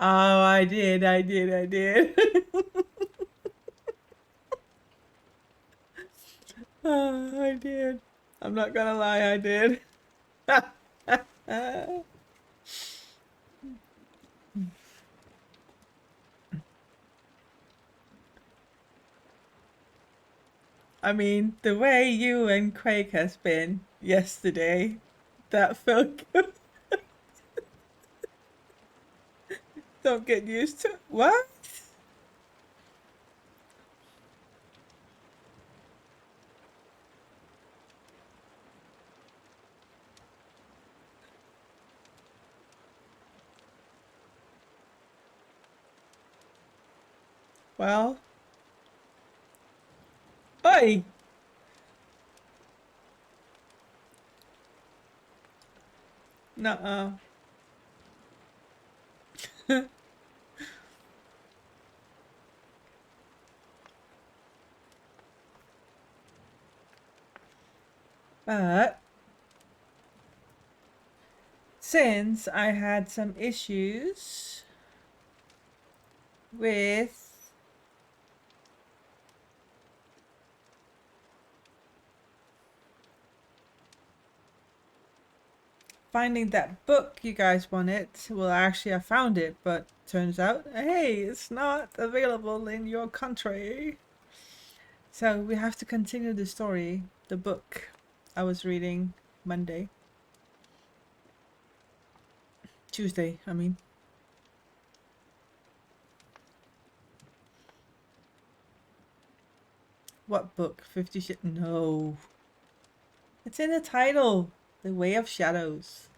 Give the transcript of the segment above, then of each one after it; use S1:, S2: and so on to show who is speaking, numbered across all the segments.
S1: Oh, I did. Oh, I did. I'm not gonna lie, I did. I mean, the way you and Craig has been yesterday, that felt good. Don't get used to it. What? Well, oi! Nuh-uh. But since I had some issues with finding that book you guys wanted, well, actually, I found it, but turns out, hey, it's not available in your country. So we have to continue the story, the book I was reading Monday, Tuesday, I mean. What book? 50 Shit? No. It's in the title. The Way of Shadows.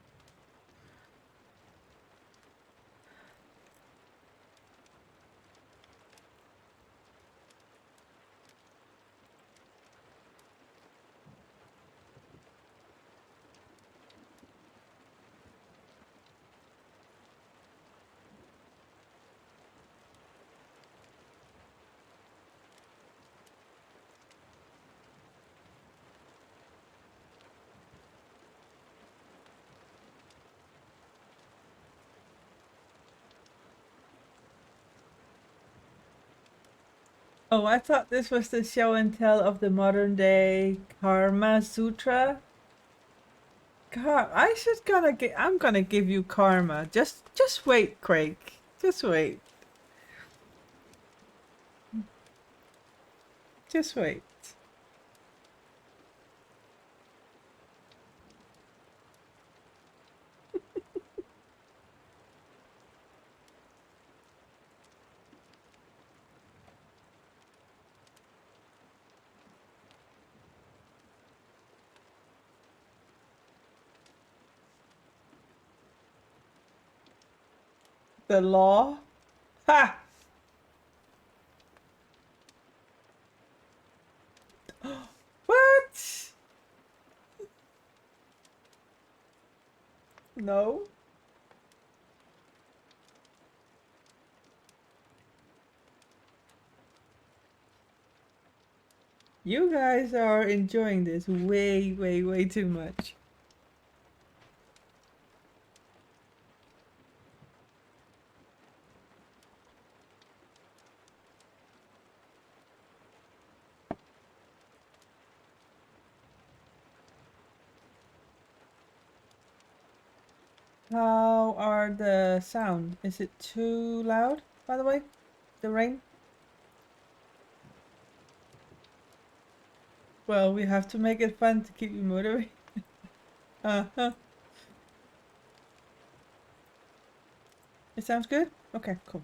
S1: Oh, I thought this was the show and tell of the modern day Karma Sutra. I should gonna get. I'm gonna give you karma. Just wait, Craig. Just wait. Just wait. The law. Ha! What? No. You guys are enjoying this way too much. How are the sound? Is it too loud, by the way? The rain? Well, we have to make it fun to keep you motivated. Uh-huh. It sounds good? Okay, cool.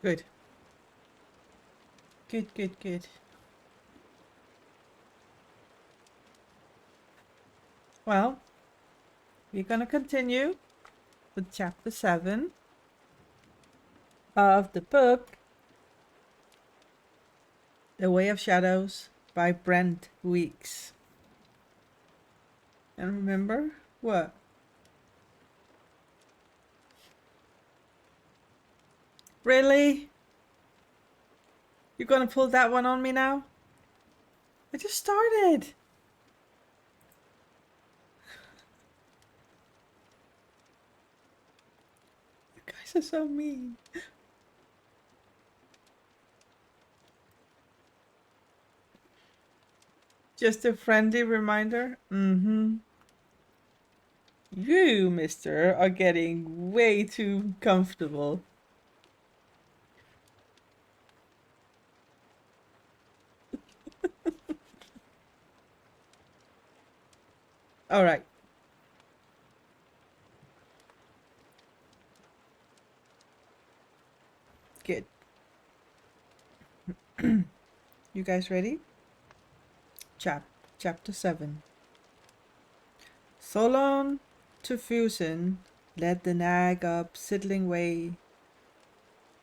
S1: Good. Good. Well, we're gonna continue with chapter 7 of the book The Way of Shadows by Brent Weeks. And remember what? Really? You're gonna pull that one on me now? I just started. You guys are so mean. Just a friendly reminder. Mm-hmm. You, mister, are getting way too comfortable. All right. Good. You guys ready? Chapter 7. Solon to Fusen led the nag up Sidling Way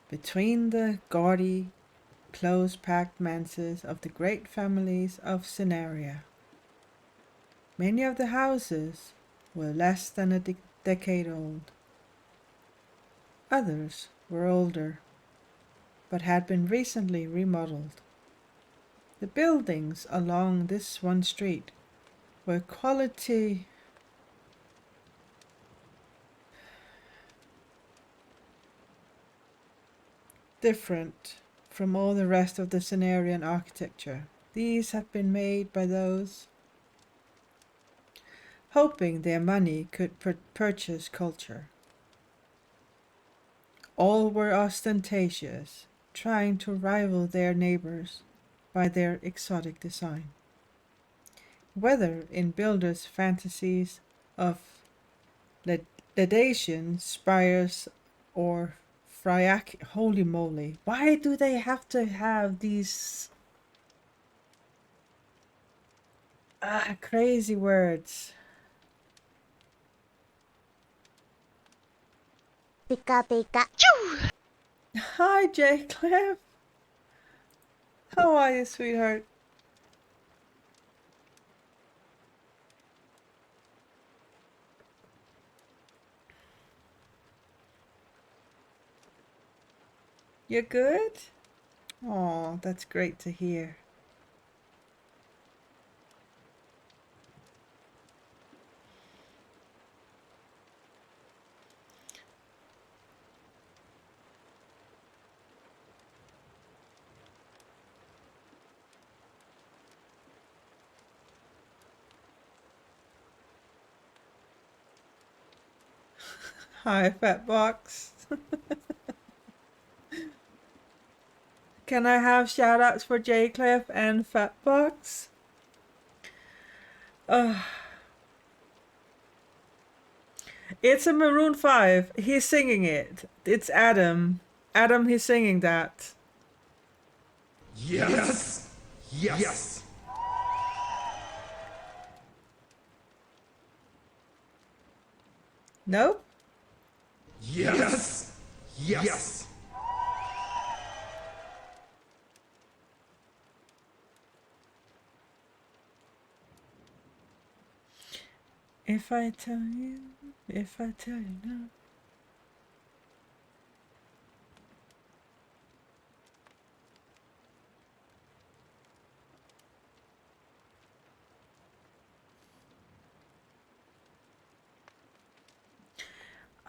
S1: between the gaudy, close-packed manses of the great families of Scenaria. Many of the houses were less than a decade old. Others were older, but had been recently remodeled. The buildings along this one street were quality different from all the rest of the Cenarian architecture. These had been made by those hoping their money could purchase culture. All were ostentatious, trying to rival their neighbors by their exotic design. Whether in builders' fantasies of Ledatian spires or Fryac, holy moly, why do they have to have these crazy words?
S2: Pika pika. Choo!
S1: Hi, J. Cliff. How are you, sweetheart? You're good? Oh, that's great to hear. Hi, Fat Box. Can I have shout outs for J. Cliff and Fat Box? It's a Maroon 5. He's singing it. It's Adam. Adam, he's singing that.
S3: Yes! Yes!
S1: Nope.
S3: Yes! Yes!
S1: If I tell you no.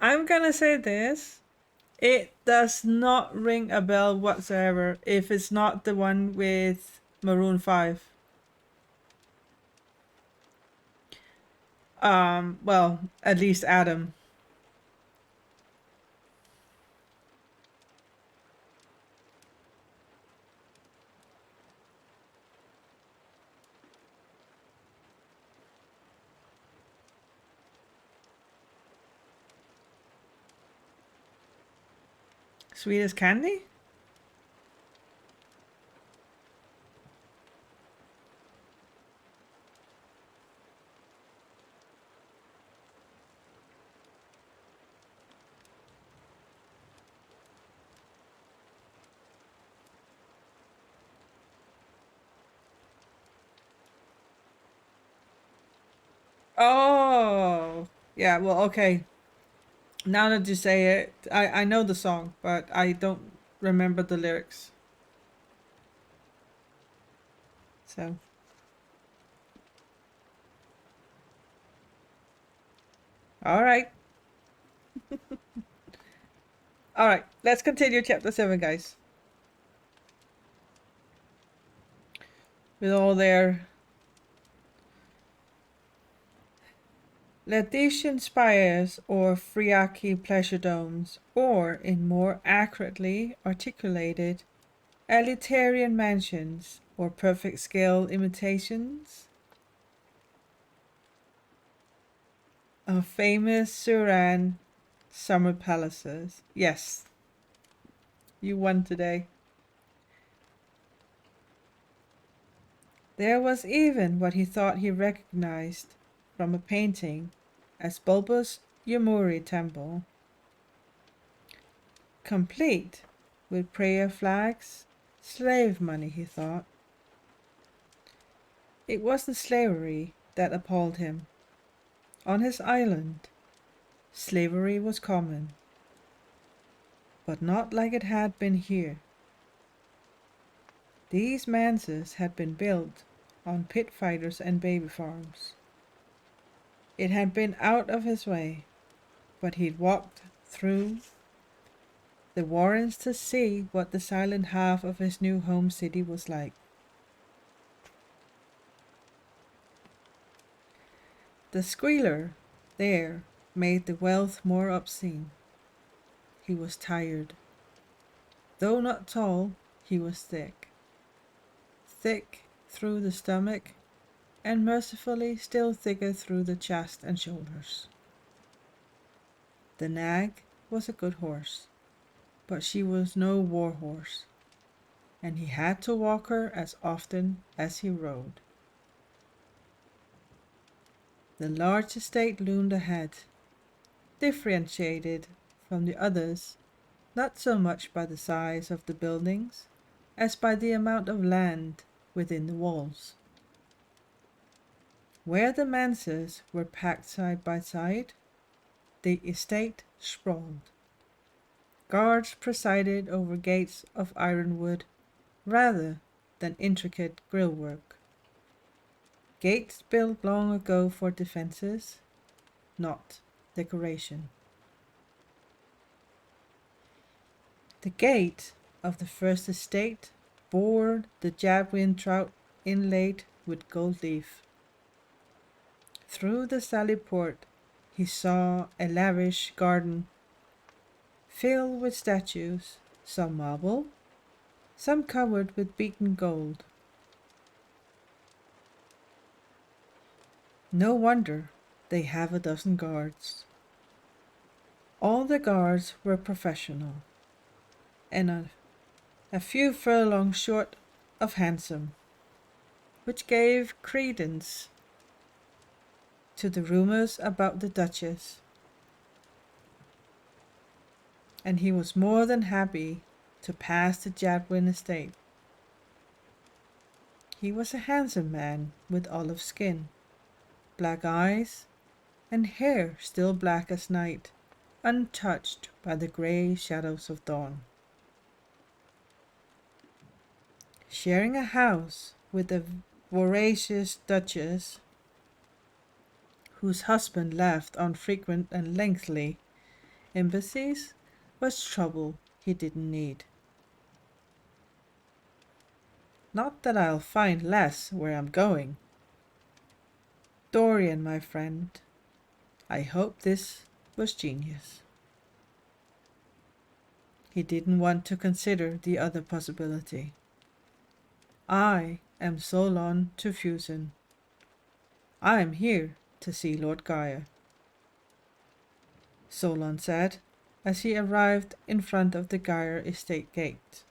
S1: I'm gonna say this. It does not ring a bell whatsoever if it's not the one with Maroon 5. Well, at least Adam. Sweet as candy? Oh, yeah, well, okay. Now that you say it, I know the song, but I don't remember the lyrics. So. Alright. Alright, let's continue chapter 7, guys. With all their Latician spires or Friaki pleasure domes, or in more accurately articulated, elitarian mansions or perfect scale imitations of famous Suran summer palaces. Yes, you won today. There was even what he thought he recognized from a painting as bulbous Yamuri temple, complete with prayer flags, slave money, he thought. It wasn't slavery that appalled him. On his island, slavery was common, but not like it had been here. These manses had been built on pit fighters and baby farms. It had been out of his way, but he'd walked through the warrens to see what the silent half of his new home city was like. The squealer there made the wealth more obscene. He was tired. Though not tall, he was thick. Thick through the stomach, and mercifully still thicker through the chest and shoulders. The nag was a good horse, but she was no war horse, and he had to walk her as often as he rode. The large estate loomed ahead, differentiated from the others not so much by the size of the buildings as by the amount of land within the walls. Where the manses were packed side by side, the estate sprawled. Guards presided over gates of ironwood rather than intricate grillwork. Gates built long ago for defenses, not decoration. The gate of the first estate bore the Jadwin trout inlaid with gold leaf. Through the sally port he saw a lavish garden filled with statues, some marble, some covered with beaten gold. No wonder they have a dozen guards. All the guards were professional, and a few furlongs short of handsome, which gave credence to the rumors about the Duchess, and he was more than happy to pass the Jadwin estate. He was a handsome man with olive skin, black eyes, and hair still black as night, untouched by the grey shadows of dawn. Sharing a house with the voracious Duchess, whose husband left on frequent and lengthy embassies, was trouble he didn't need. Not that I'll find less where I'm going. Dorian, my friend, I hope this was genius. He didn't want to consider the other possibility. I am Solon to Fusen. I am here to see Lord Gaia, Solon said as he arrived in front of the Gaia estate gate.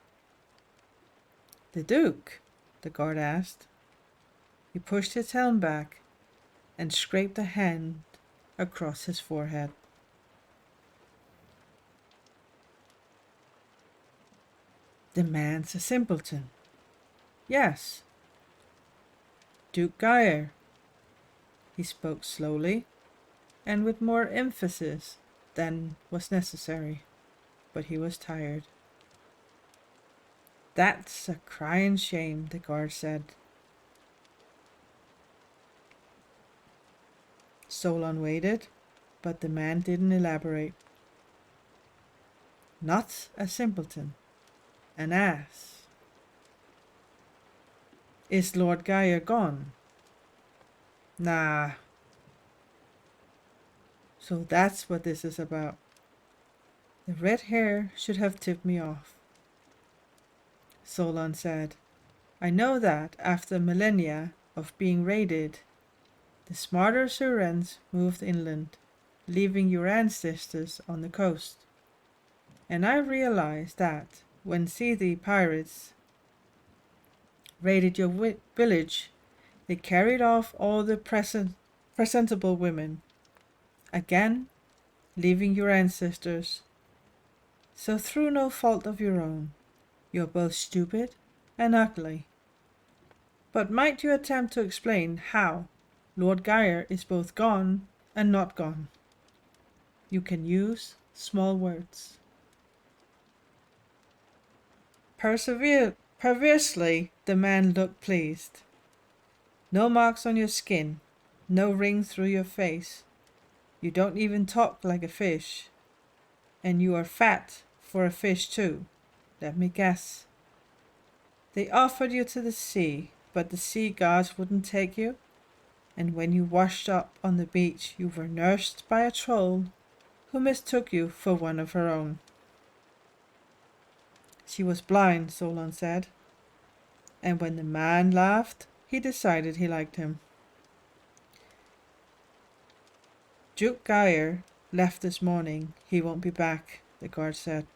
S1: The Duke? The guard asked. He pushed his helm back and scraped a hand across his forehead. The man's a simpleton. Yes. Duke Gaia. He spoke slowly and with more emphasis than was necessary, but he was tired. That's a crying shame, the guard said. Solon waited, but the man didn't elaborate. Not a simpleton, an ass. Is Lord Geyer gone? Nah. So that's what this is about. The red hair should have tipped me off. Solon said, I know that after millennia of being raided, the smarter Surens moved inland, leaving your ancestors on the coast. And I realized that when Sethi pirates raided your village, they carried off all the presentable women, again leaving your ancestors. So through no fault of your own, you're both stupid and ugly. But might you attempt to explain how Lord Geyer is both gone and not gone? You can use small words. Perversely, the man looked pleased. No marks on your skin, no ring through your face. You don't even talk like a fish. And you are fat for a fish too, let me guess. They offered you to the sea, but the sea gods wouldn't take you. And when you washed up on the beach, you were nursed by a troll who mistook you for one of her own. She was blind, Solon said. And when the man laughed, he decided he liked him. Duke Geyer left this morning. He won't be back, the guard said.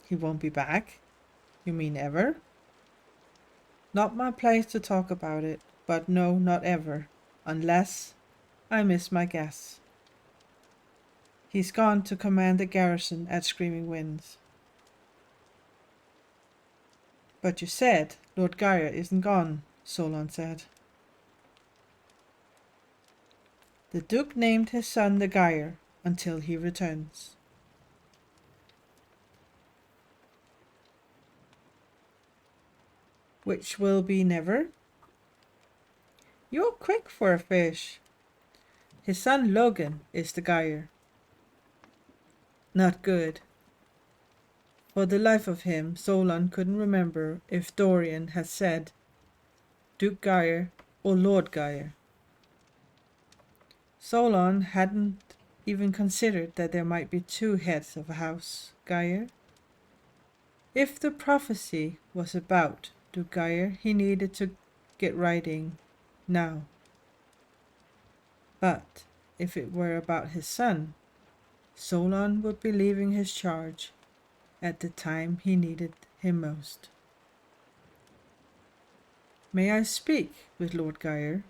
S1: He won't be back? You mean ever? Not my place to talk about it, but no, not ever, unless I miss my guess. He's gone to command the garrison at Screaming Winds. But you said Lord Geyer isn't gone, Solon said. The Duke named his son the Geyer until he returns. Which will be never? You're quick for a fish. His son Logan is the Geyer. Not good. For the life of him, Solon couldn't remember if Dorian had said Duke Geyer or Lord Geyer. Solon hadn't even considered that there might be two heads of a house, Geyer. If the prophecy was about Duke Geyer, he needed to get writing now. But if it were about his son, Solon would be leaving his charge at the time he needed him most. May I speak with Lord Geyer?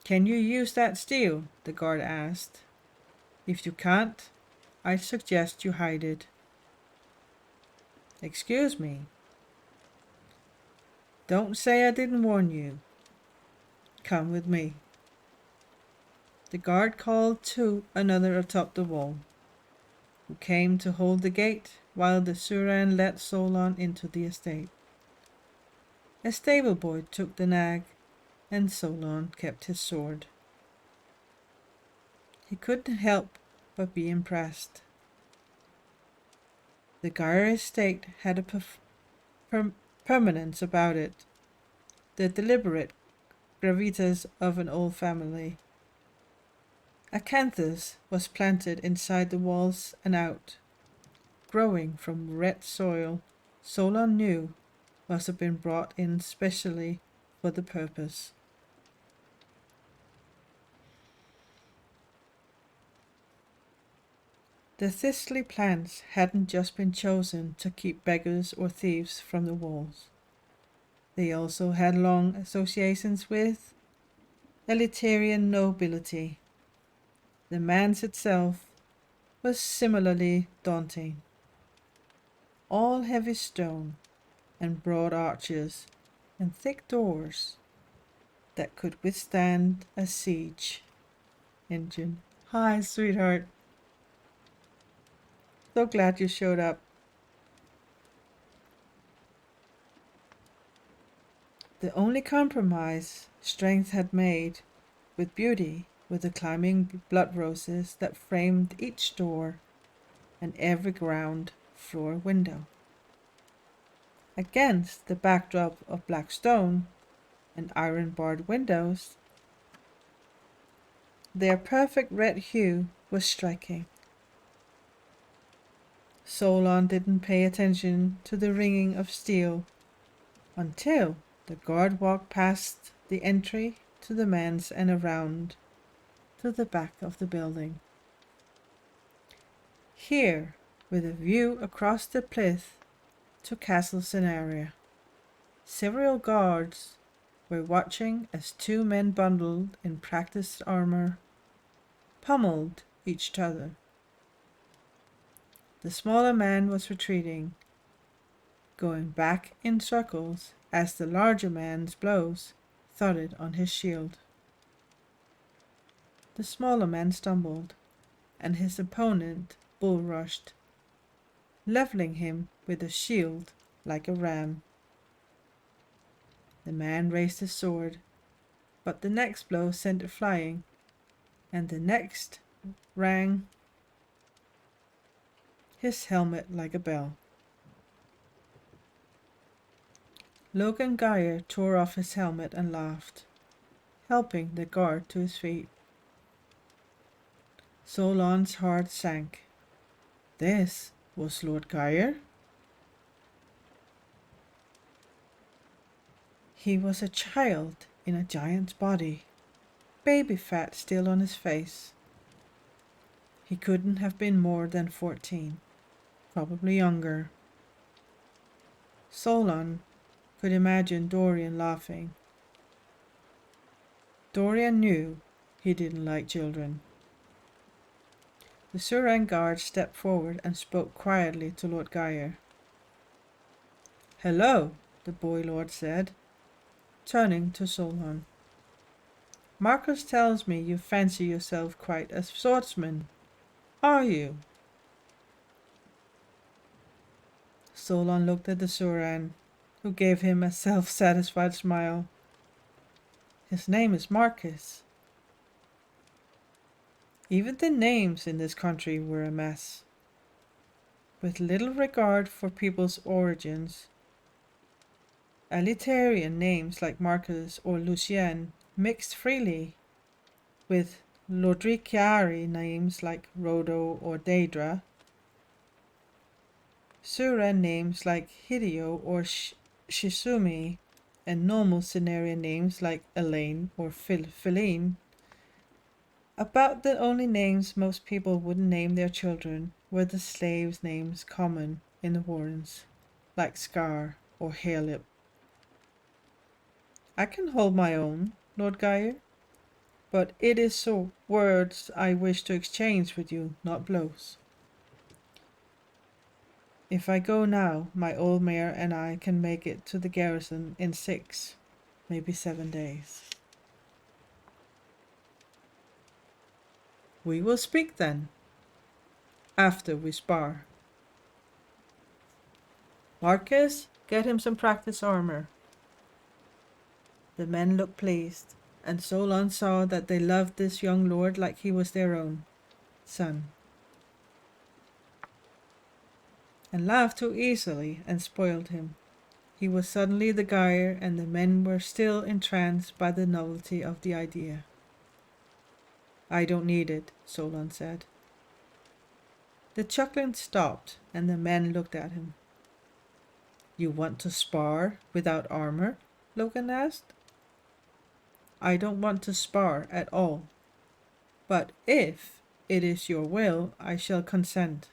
S1: Can you use that steel? The guard asked. If you can't, I suggest you hide it. Excuse me. Don't say I didn't warn you. Come with me. The guard called to another atop the wall, who came to hold the gate while the Suran let Solon into the estate. A stable boy took the nag, and Solon kept his sword. He couldn't help but be impressed. The Geyer estate had a permanence about it, the deliberate gravitas of an old family. Acanthus was planted inside the walls and out, growing from red soil Solon knew must have been brought in specially for the purpose. The thistly plants hadn't just been chosen to keep beggars or thieves from the walls. They also had long associations with elitarian nobility. The manse itself was similarly daunting. All heavy stone and broad arches and thick doors that could withstand a siege engine. Hi, sweetheart. So glad you showed up. The only compromise strength had made with beauty were the climbing blood roses that framed each door and every ground floor window. Against the backdrop of black stone and iron-barred windows, their perfect red hue was striking. Solon didn't pay attention to the ringing of steel until the guard walked past the entry to the manse and around to the back of the building. Here, with a view across the Plith to Castle Scenaria, several guards were watching as two men bundled in practiced armor pummeled each other. The smaller man was retreating, going back in circles as the larger man's blows thudded on his shield. The smaller man stumbled, and his opponent bull rushed, leveling him with a shield like a ram. The man raised his sword, but the next blow sent it flying, and the next rang his helmet like a bell. Logan Geyer tore off his helmet and laughed, helping the guard to his feet. Solon's heart sank. This was Lord Geyer? He was a child in a giant's body, baby fat still on his face. He couldn't have been more than 14, probably younger. Solon could imagine Dorian laughing. Dorian knew he didn't like children. The Suran guard stepped forward and spoke quietly to Lord Geyer. "Hello," the boy lord said, turning to Solon. "Marcus tells me you fancy yourself quite a swordsman. Are you?" Solon looked at the Suran, who gave him a self-satisfied smile. "His name is Marcus." Even the names in this country were a mess. With little regard for people's origins, Alitarian names like Marcus or Lucien mixed freely with Lodriciari names like Rodo or Daedra, Suran names like Hideo or Shizumi, and normal Cenarian names like Elaine or Philine. About the only names most people wouldn't name their children were the slaves' names common in the Warrens, like Scar or Harelip. "I can hold my own, Lord Geyer, but it is so words I wish to exchange with you, not blows. If I go now, my old mare and I can make it to the garrison in 6, maybe 7 days." "We will speak then, after we spar. Marcus, get him some practice armor." The men looked pleased, and Solon saw that they loved this young lord like he was their own son, and laughed too easily and spoiled him. He was suddenly the Geyer, and the men were still entranced by the novelty of the idea. "I don't need it," Solon said. The chuckling stopped, and the men looked at him. "You want to spar without armor?" Logan asked. "I don't want to spar at all. But if it is your will, I shall consent."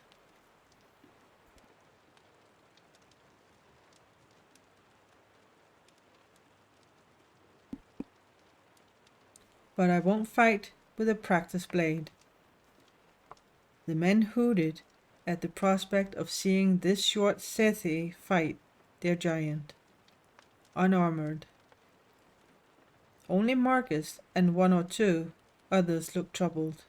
S1: "But I won't fight with a practiced blade." The men hooted at the prospect of seeing this short Sethi fight their giant, unarmored. Only Marcus and 1 or 2 others looked troubled.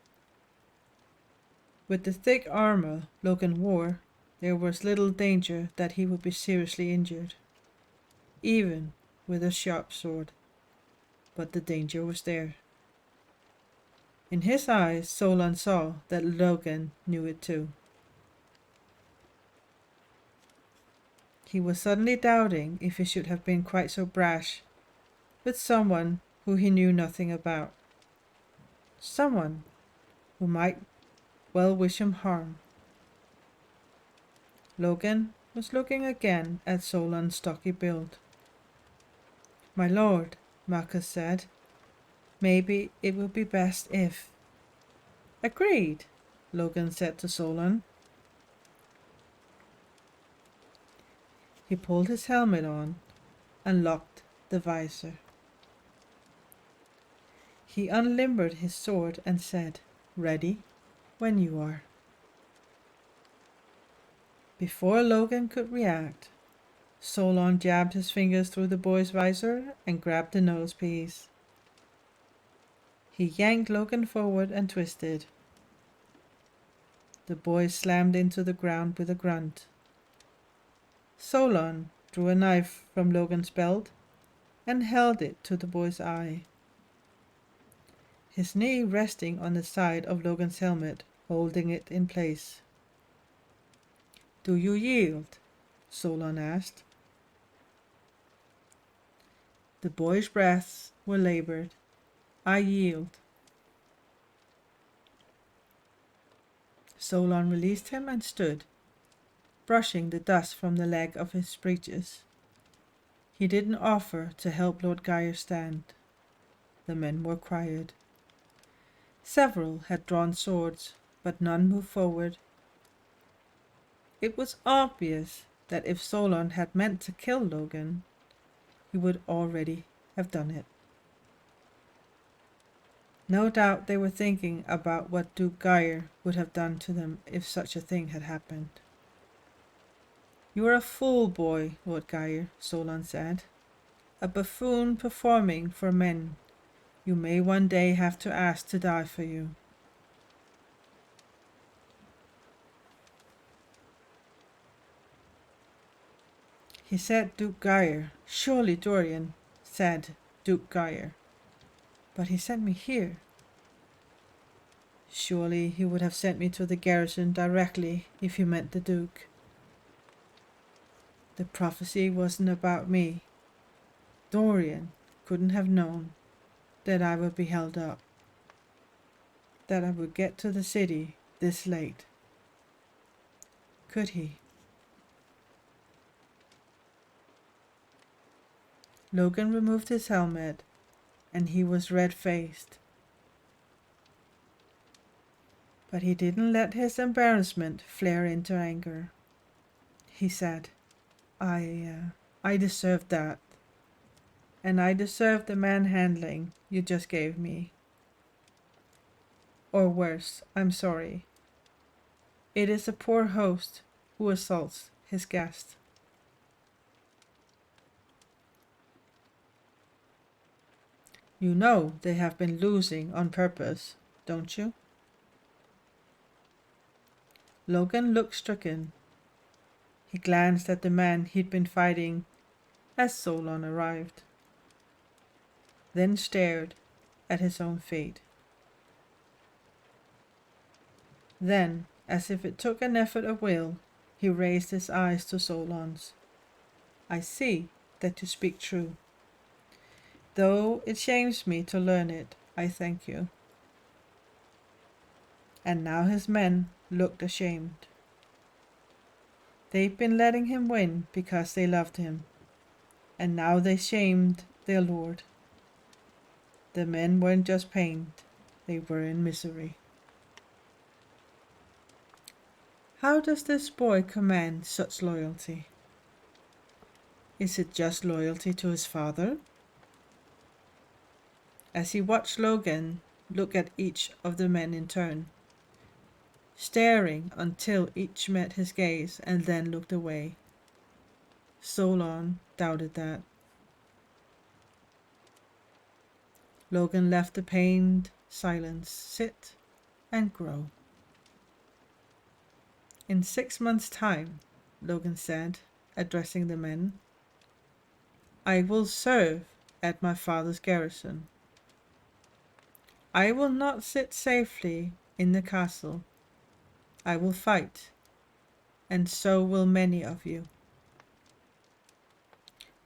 S1: With the thick armor Logan wore, there was little danger that he would be seriously injured, even with a sharp sword, but the danger was there. In his eyes, Solon saw that Logan knew it too. He was suddenly doubting if he should have been quite so brash with someone who he knew nothing about. Someone who might well wish him harm. Logan was looking again at Solon's stocky build. "My lord," Marcus said, "maybe it would be best if—" "Agreed," Logan said to Solon. He pulled his helmet on and locked the visor. He unlimbered his sword and said, "Ready when you are." Before Logan could react, Solon jabbed his fingers through the boy's visor and grabbed the nose piece. He yanked Logan forward and twisted. The boy slammed into the ground with a grunt. Solon drew a knife from Logan's belt and held it to the boy's eye. His knee resting on the side of Logan's helmet, holding it in place. "Do you yield?" Solon asked. The boy's breaths were labored. "I yield." Solon released him and stood, brushing the dust from the leg of his breeches. He didn't offer to help Lord Geyer stand. The men were quiet. Several had drawn swords, but none moved forward. It was obvious that if Solon had meant to kill Logan, he would already have done it. No doubt they were thinking about what Duke Geyer would have done to them if such a thing had happened. "You are a fool, boy, Lord Geyer," Solon said. "A buffoon performing for men you may one day have to ask to die for you." He said Duke Geyer. Surely Dorian said Duke Geyer. But he sent me here. Surely he would have sent me to the garrison directly if he meant the Duke. The prophecy wasn't about me. Dorian couldn't have known that I would be held up, that I would get to the city this late. Could he? Logan removed his helmet, and he was red-faced. But he didn't let his embarrassment flare into anger. He said, I deserved that. And I deserved the manhandling you just gave me. Or worse, I'm sorry. It is a poor host who assaults his guest." "You know they have been losing on purpose, don't you?" Logan looked stricken. He glanced at the man he'd been fighting as Solon arrived, then stared at his own fate. Then, as if it took an effort of will, he raised his eyes to Solon's. "I see that you speak true. Though it shames me to learn it, I thank you." And now his men looked ashamed. They'd been letting him win because they loved him, and now they shamed their lord. The men weren't just pained, they were in misery. How does this boy command such loyalty? Is it just loyalty to his father? As he watched Logan look at each of the men in turn, staring until each met his gaze and then looked away, Solon doubted that. Logan let the pained silence sit and grow. "In 6 months' time," Logan said, addressing the men, I will serve at my father's garrison. I will not sit safely in the castle. I will fight, and so will many of you.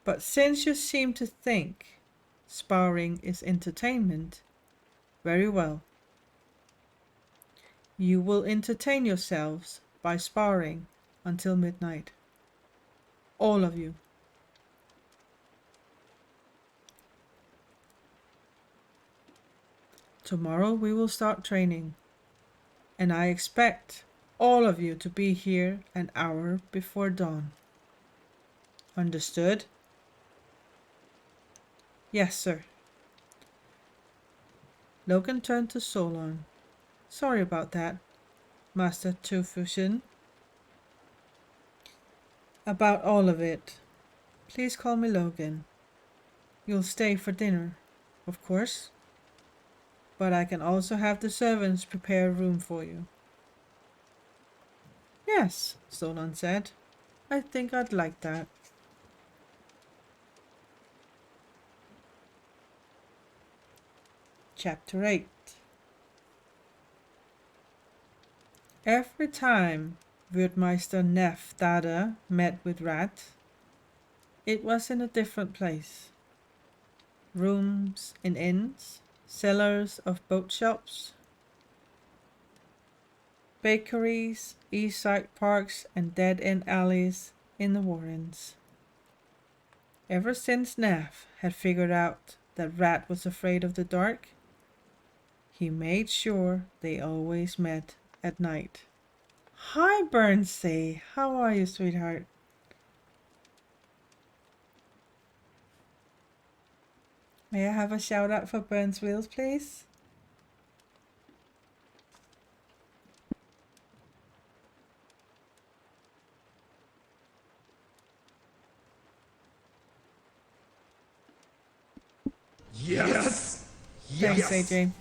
S1: But since you seem to think sparring is entertainment, very well. You will entertain yourselves by sparring until midnight. All of you. Tomorrow we will start training, and I expect all of you to be here an hour before dawn. Understood? Yes, sir. Logan turned to Solon. Sorry about that, Master Tufushin. About all of it. Please call me Logan. You'll stay for dinner, of course. But I can also have the servants prepare a room for you. Yes, Solon said. I think I'd like that. Chapter 8. Every time Wurtmeister Neff Dada met with Rat, it was in a different place. Rooms in inns, cellars of boat shops, bakeries, east side parks, and dead-end alleys in the Warrens. Ever since Neff had figured out that Rat was afraid of the dark, he made sure they always met at night. Hi, Bernsey. How are you, sweetheart? May I have a shout out for Burns Wheels, please?
S3: Yes.
S1: Thanks,
S3: Yes.
S1: AJ.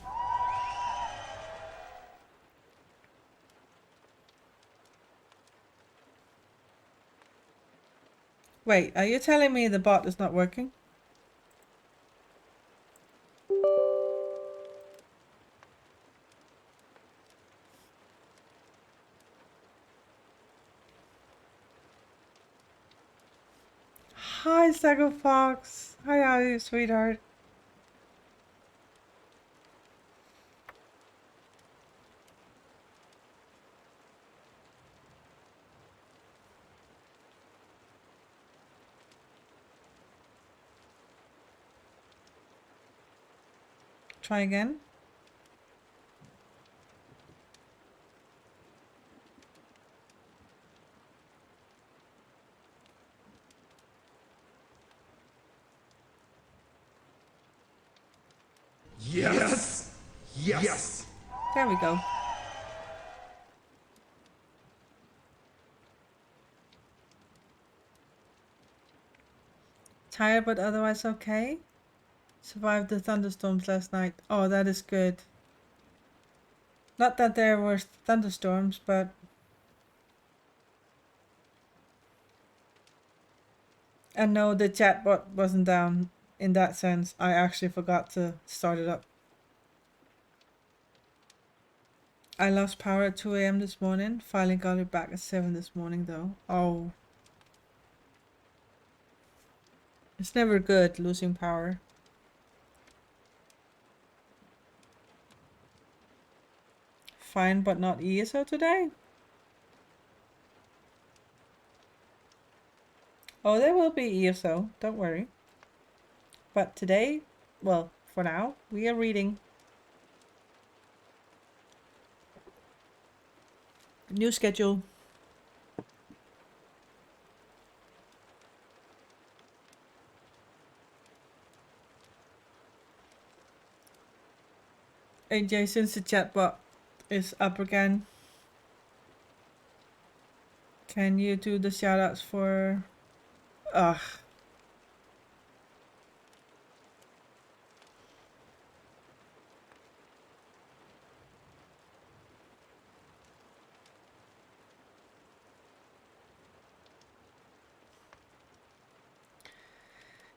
S1: Wait, are you telling me the bot is not working? Hi, Sago Fox. How are you, sweetheart? Try again.
S3: Yes. Yes.
S1: There we go. Tired but otherwise okay. Survived the thunderstorms last night. Oh, that is good. Not that there were thunderstorms, but and no, the chatbot wasn't down in that sense. I actually forgot to start it up. I lost power at 2 a.m. this morning. Finally got it back at 7 this morning though. Oh. It's never good losing power. Fine but not ESO today? Oh, there will be ESO, don't worry. But today, well, for now, we are reading. New schedule. AJ, since the chatbot is up again, can you do the shoutouts for... Ugh.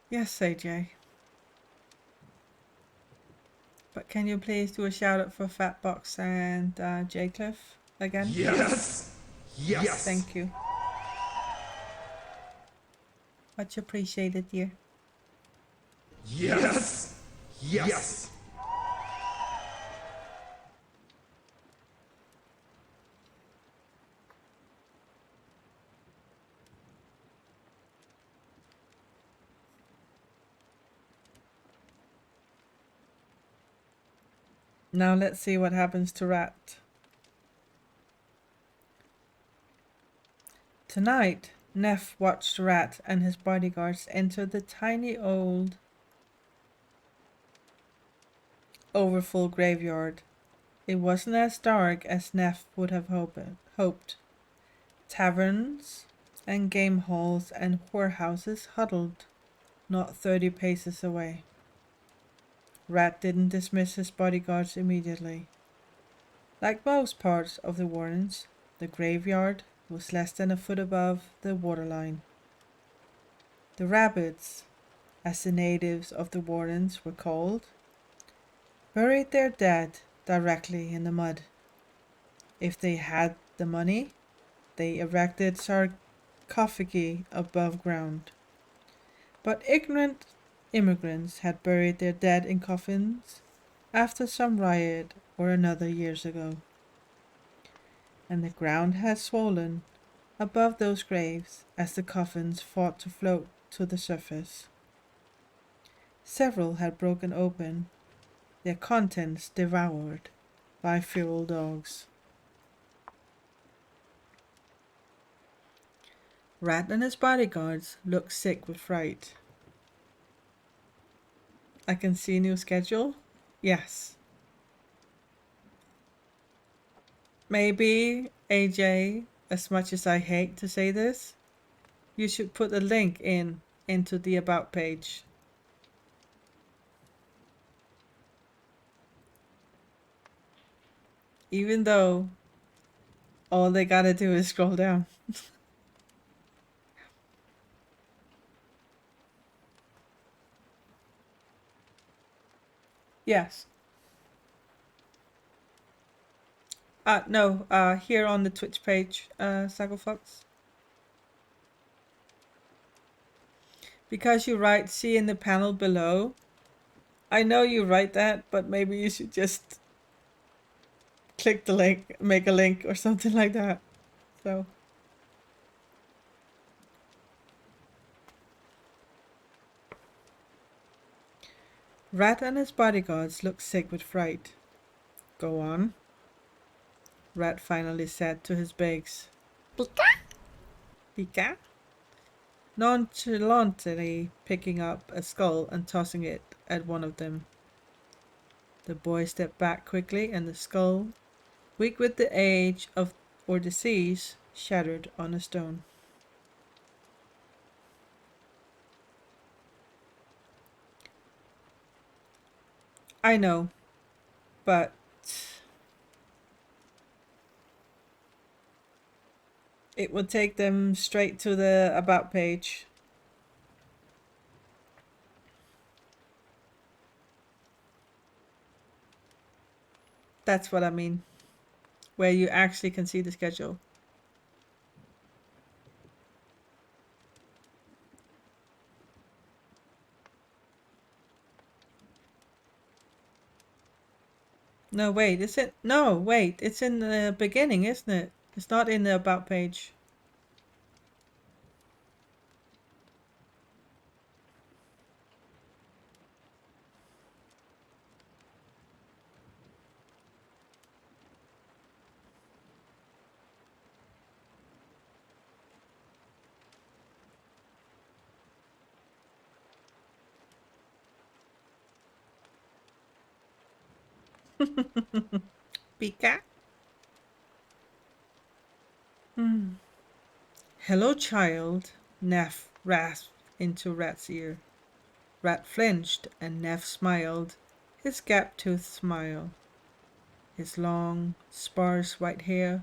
S1: Yes, AJ. But can you please do a shout out for Fatbox and Jcliff again?
S3: Yes. Yes.
S1: Thank you. Much appreciated, dear.
S3: Yes. Yes.
S1: Now let's see what happens to Rat. Tonight, Neff watched Rat and his bodyguards enter the tiny old overfull graveyard. It wasn't as dark as Neff would have hoped. Taverns and game halls and whorehouses huddled not 30 paces away. Rat didn't dismiss his bodyguards immediately. Like most parts of the Warrens, the graveyard was less than a foot above the waterline. The rabbits, as the natives of the Warrens were called, buried their dead directly in the mud. If they had the money, they erected sarcophagi above ground. But ignorant immigrants had buried their dead in coffins after some riot or another years ago. And the ground had swollen above those graves as the coffins fought to float to the surface. Several had broken open, their contents devoured by feral dogs. Rat and his bodyguards looked sick with fright. I can see new schedule? Yes. Maybe, AJ, as much as I hate to say this, you should put a link into the About page. Even though all they gotta do is scroll down. Yes. No, here on the Twitch page, Sagglefox. Because you write see in the panel below. I know you write that, but maybe you should just click the link, make a link or something like that. So. Rat and his bodyguards looked sick with fright. Go on, Rat finally said to his babes.
S2: Pika?
S1: Pika? Nonchalantly picking up a skull and tossing it at one of them. The boy stepped back quickly, and the skull, weak with the age of or disease, shattered on a stone. I know, but it will take them straight to the About page. That's what I mean. Where you actually can see the schedule. No, wait, is it? No, wait, it's in the beginning, isn't it? It's not in the About page. Pika? Hello, child, Neff rasped into Rat's ear. Rat flinched, and Neff smiled, his gap-toothed smile, his long, sparse white hair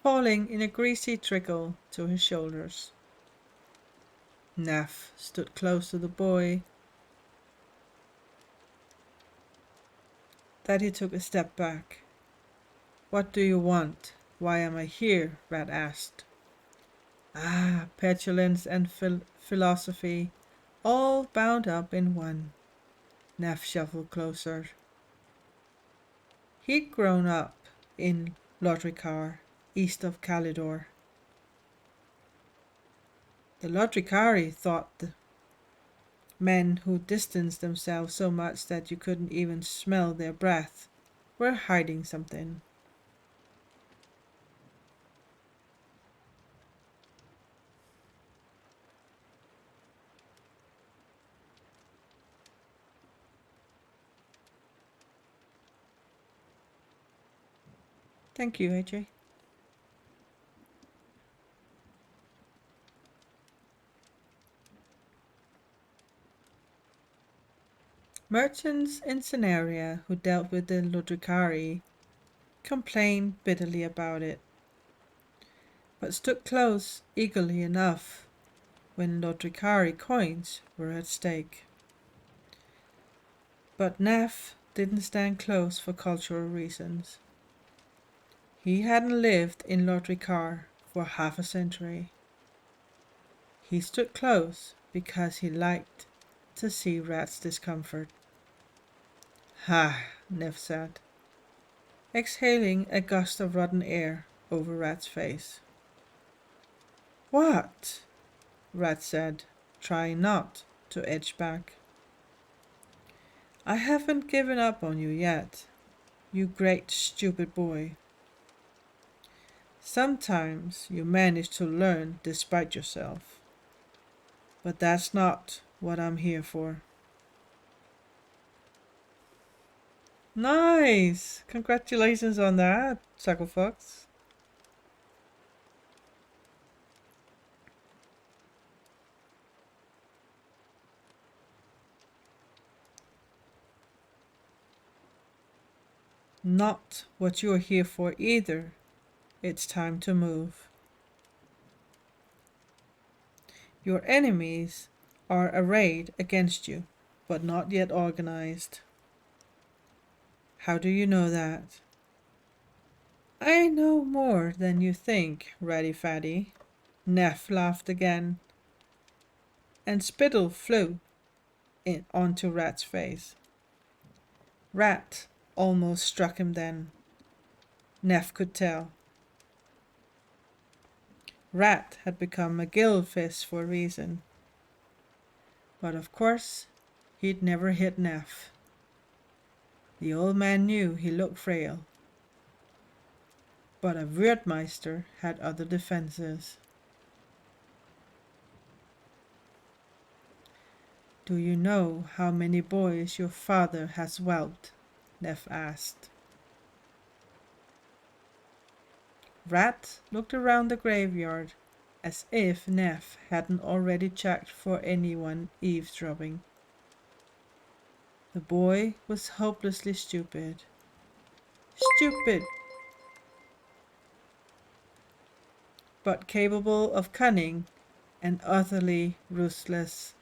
S1: falling in a greasy trickle to his shoulders. Neff stood close to the boy. Then he took a step back. What do you want? Why am I here? Rat asked. Ah, petulance and philosophy, all bound up in one. Neff shuffled closer. He'd grown up in Lodrikar, east of Kalidor. The Lodrikari thought the men who distanced themselves so much that you couldn't even smell their breath were hiding something. Thank you, AJ. Merchants in Scenaria who dealt with the Lodrikari complained bitterly about it, but stood close eagerly enough when Lodrikari coins were at stake. But Neff didn't stand close for cultural reasons. He hadn't lived in Lodrikar for half a century. He stood close because he liked to see Rat's discomfort. Ha, Neff said, exhaling a gust of rotten air over Rat's face. What? Rat said, trying not to edge back. I haven't given up on you yet, you great stupid boy. Sometimes you manage to learn despite yourself. But that's not what I'm here for. Nice! Congratulations on that, Chucklefox. Not what you're here for either. It's time to move. Your enemies are arrayed against you, but not yet organized. How do you know that? I know more than you think, Ratty Fatty. Neff laughed again, and spittle flew onto Rat's face. Rat almost struck him then. Neff could tell. Rat had become a gillfist for a reason. But of course, he'd never hit Neff. The old man knew he looked frail. But a Wurtmeister had other defenses. Do you know how many boys your father has whelped? Neff asked. Rat looked around the graveyard as if Neff hadn't already checked for anyone eavesdropping. The boy was hopelessly stupid. Stupid! But capable of cunning and utterly ruthless.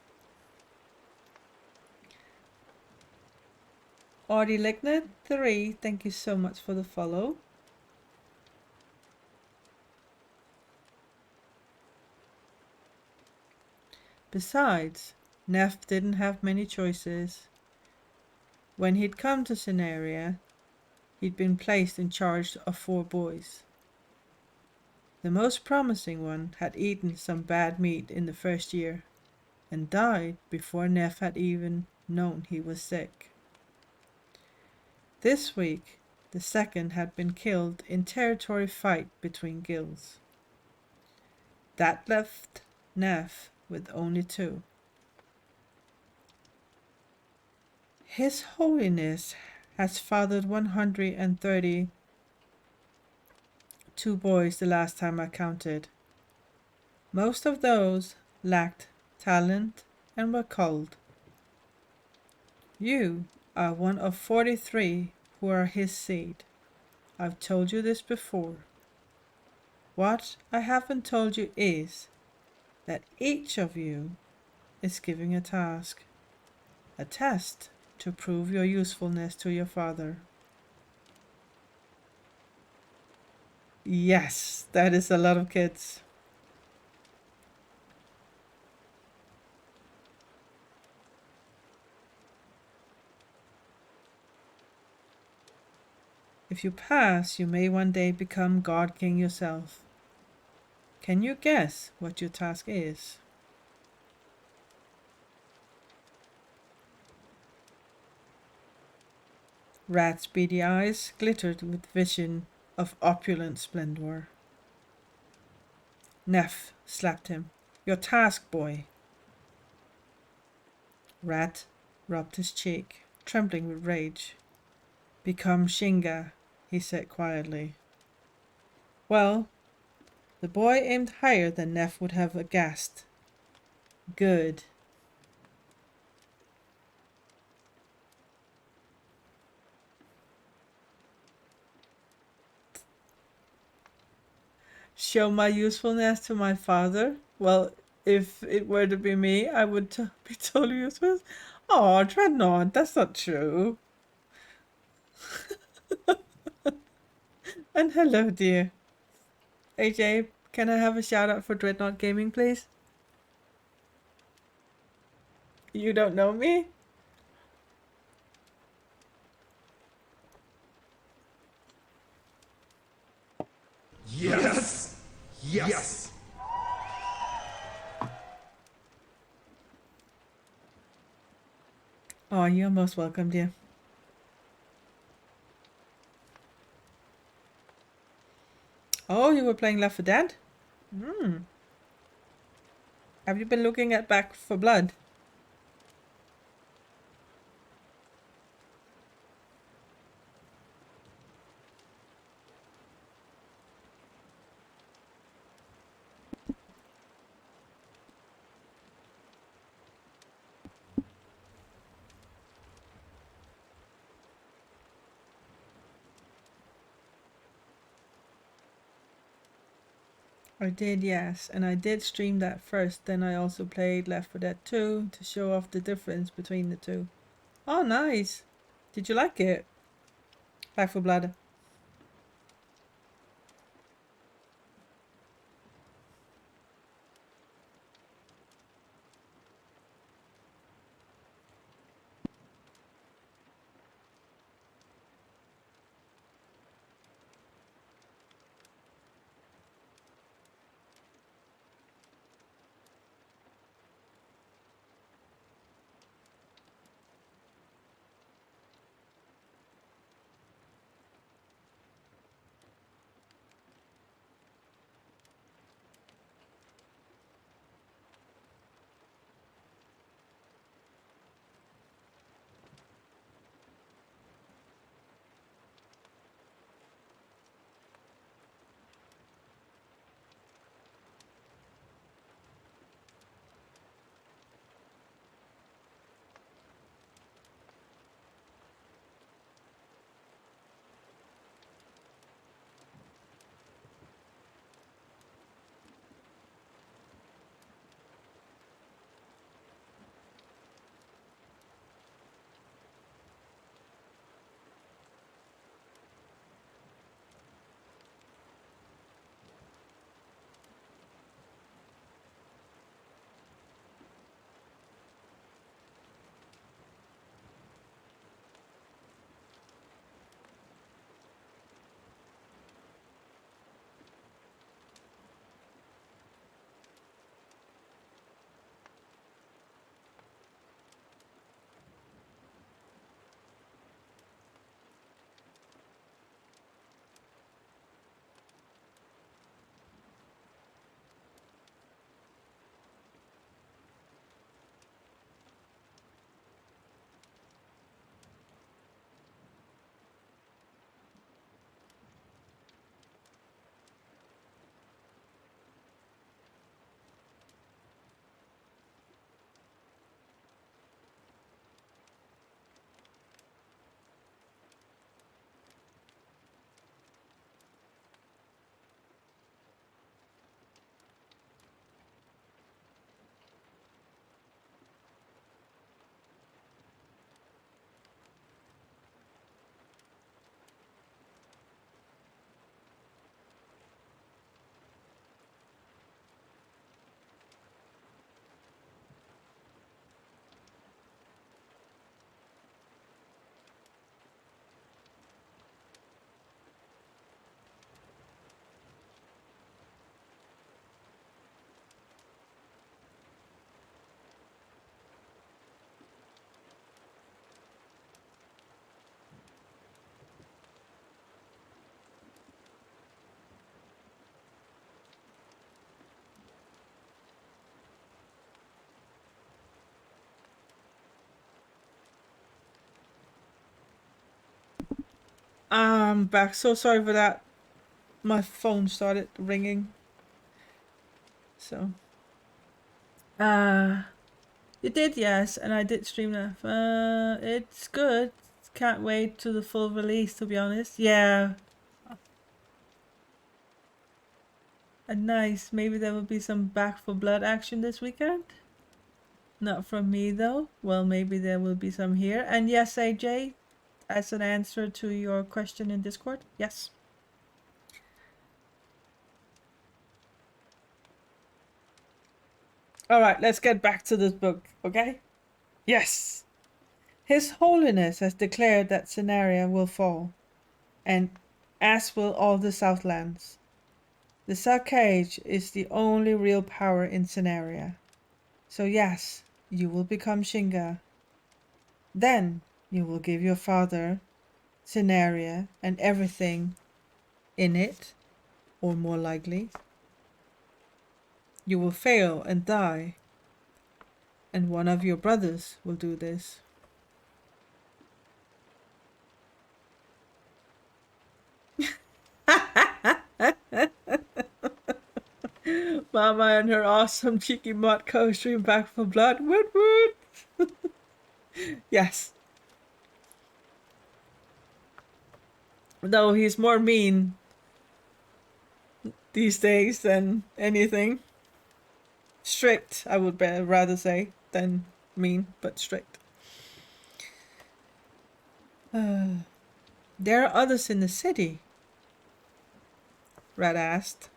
S1: Audie Lignet 3, thank you so much for the follow. Besides, Neff didn't have many choices. When he'd come to Scenaria, he'd been placed in charge of 4 boys. The most promising one had eaten some bad meat in the first year and died before Neff had even known he was sick. This week, the second had been killed in territory fight between guilds. That left Neff with only 2. His Holiness has fathered 132 boys the last time I counted. Most of those lacked talent and were cold. You are one of 43 who are his seed. I've told you this before. What I haven't told you is that each of you is giving a task, a test to prove your usefulness to your father. Yes, that is a lot of kids. If you pass, you may one day become God King yourself. Can you guess what your task is? Rat's beady eyes glittered with vision of opulent splendor. Neff slapped him. Your task, boy. Rat rubbed his cheek, trembling with rage. Become Shinga, he said quietly. Well, the boy aimed higher than Neff would have guessed. Good. Show my usefulness to my father? Well, if it were to be me, I would be totally useless. Oh, Dreadnought, that's not true. And hello, dear. AJ, can I have a shout out for Dreadnought Gaming, please? You don't know me?
S3: Yes. Yes.
S1: Oh, you're most welcome, dear. Oh, you were playing Left 4 Dead? Hmm. Have you been looking at Back for Blood? I did, yes. And I did stream that first. Then I also played Left 4 Dead 2 to show off the difference between the two. Oh, nice. Did you like it? Back for Blood. I'm back. So sorry for that. My phone started ringing. So. You did, yes, and I did stream that. It's good. Can't wait to the full release, to be honest. Yeah. Nice. Maybe there will be some Back for Blood action this weekend. Not from me, though. Well, maybe there will be some here. And yes, AJ, as an answer to your question in Discord, yes. Alright, let's get back to this book, okay? Yes! His Holiness has declared that Scenaria will fall, and as will all the Southlands. The Sarkage is the only real power in Scenaria. So yes, you will become Shinga. Then you will give your father Scenaria and everything in it, or more likely. You will fail and die, and one of your brothers will do this. Mama and her awesome cheeky mod co-stream Back for Blood. Woot woot! Yes. Though he's more mean these days than anything. Strict, I would rather say, than mean, but strict. There are others in the city, Red asked.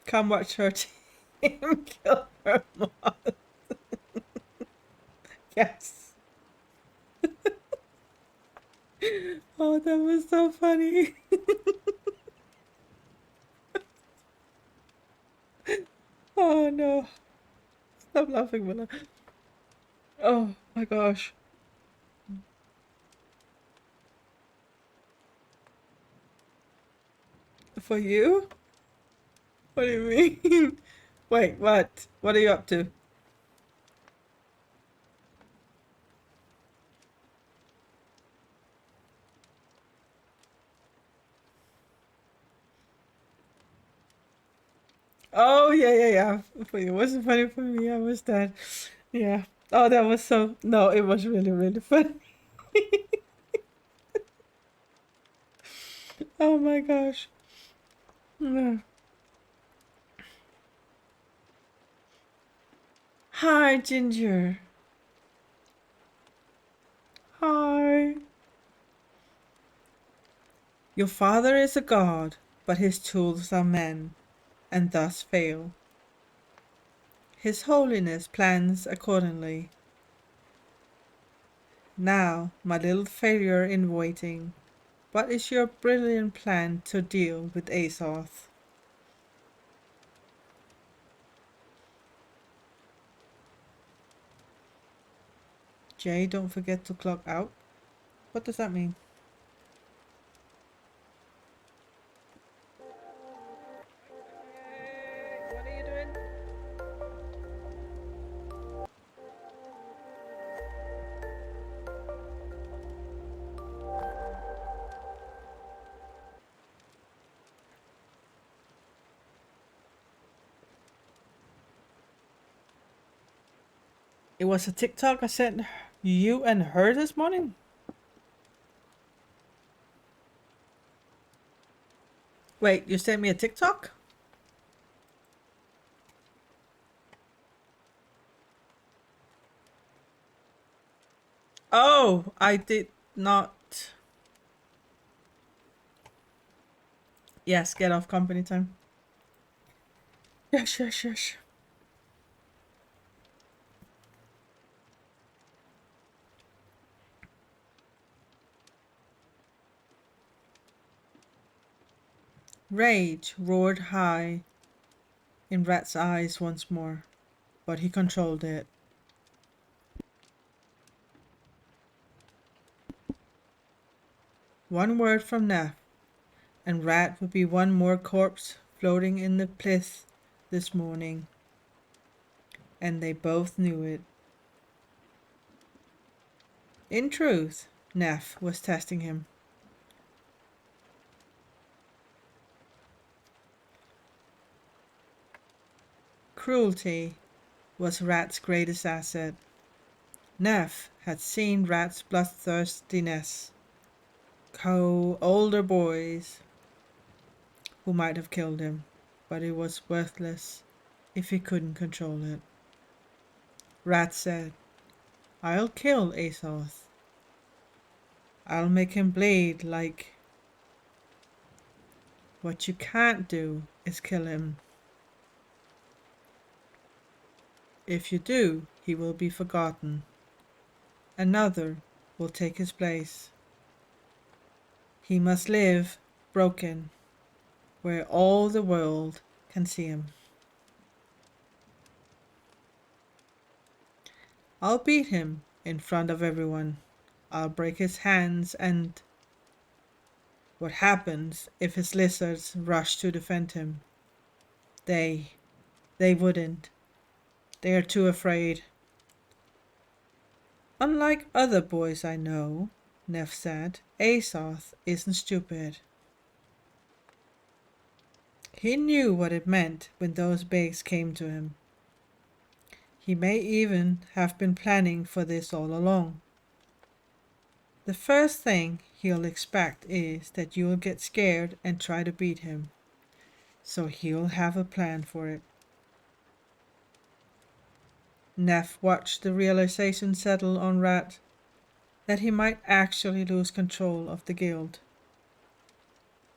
S1: Come watch her team kill her mom. Yes. Oh, that was so funny. Oh no. Stop laughing, Mila. Oh my gosh. For you? What do you mean? Wait, what? What are you up to? Oh, yeah. For you. It wasn't funny for me. I was dead. Yeah. Oh, that was so... No, it was really, really funny. Oh my gosh. Yeah. Hi, Ginger. Hi. Your father is a god, but his tools are men, and thus fail. His Holiness plans accordingly. Now, my little failure in waiting, what is your brilliant plan to deal with Azoth? Jay, don't forget to clock out. What does that mean? What are you doing? It was a TikTok I sent you and her this morning. Wait, you sent me a TikTok? Oh, I did not. Yes, get off company time. Yes. Rage roared high in Rat's eyes once more, but he controlled it. One word from Neff, and Rat would be one more corpse floating in the plyth this morning. And they both knew it. In truth, Neff was testing him. Cruelty was Rat's greatest asset. Neff had seen Rat's bloodthirstiness. Older boys who might have killed him, but it was worthless if he couldn't control it. Rat said, "I'll kill Azoth. I'll make him bleed like... What you can't do is kill him. If you do, he will be forgotten. Another will take his place. He must live broken, where all the world can see him. I'll beat him in front of everyone. I'll break his hands and... What happens if his lizards rush to defend him? They wouldn't. They are too afraid." "Unlike other boys I know," Neff said, "Azoth isn't stupid. He knew what it meant when those bigs came to him. He may even have been planning for this all along. The first thing he'll expect is that you'll get scared and try to beat him. So he'll have a plan for it." Neff watched the realization settle on Rat that he might actually lose control of the guild.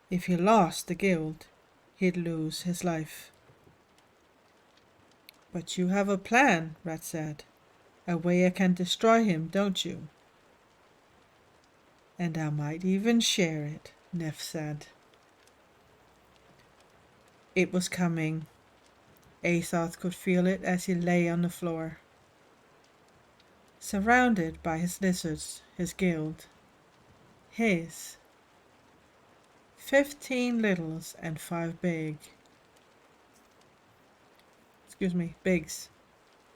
S1: If he lost the guild, he'd lose his life. "But you have a plan," Rat said. "A way I can destroy him, don't you?" "And I might even share it," Neff said. It was coming. Azoth could feel it as he lay on the floor, surrounded by his lizards, his guild. His 15 littles and 5 bigs.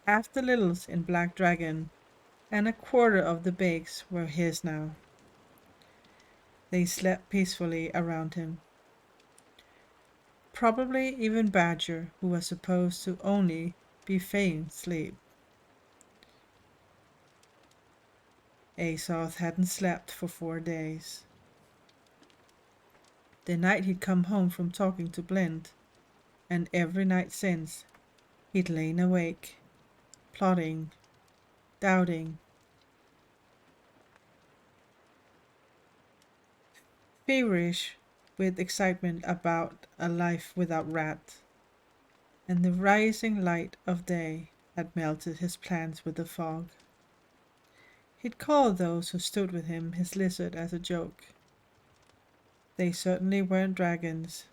S1: Half the littles in Black Dragon and a quarter of the bigs were his now. They slept peacefully around him. Probably even Badger, who was supposed to only be feigned sleep. Azoth hadn't slept for 4 days. The night he'd come home from talking to Blend, and every night since, he'd lain awake, plotting, doubting, feverish with excitement about a life without Rat, and the rising light of day had melted his plans with the fog. He'd called those who stood with him his lizard as a joke. They certainly weren't dragons,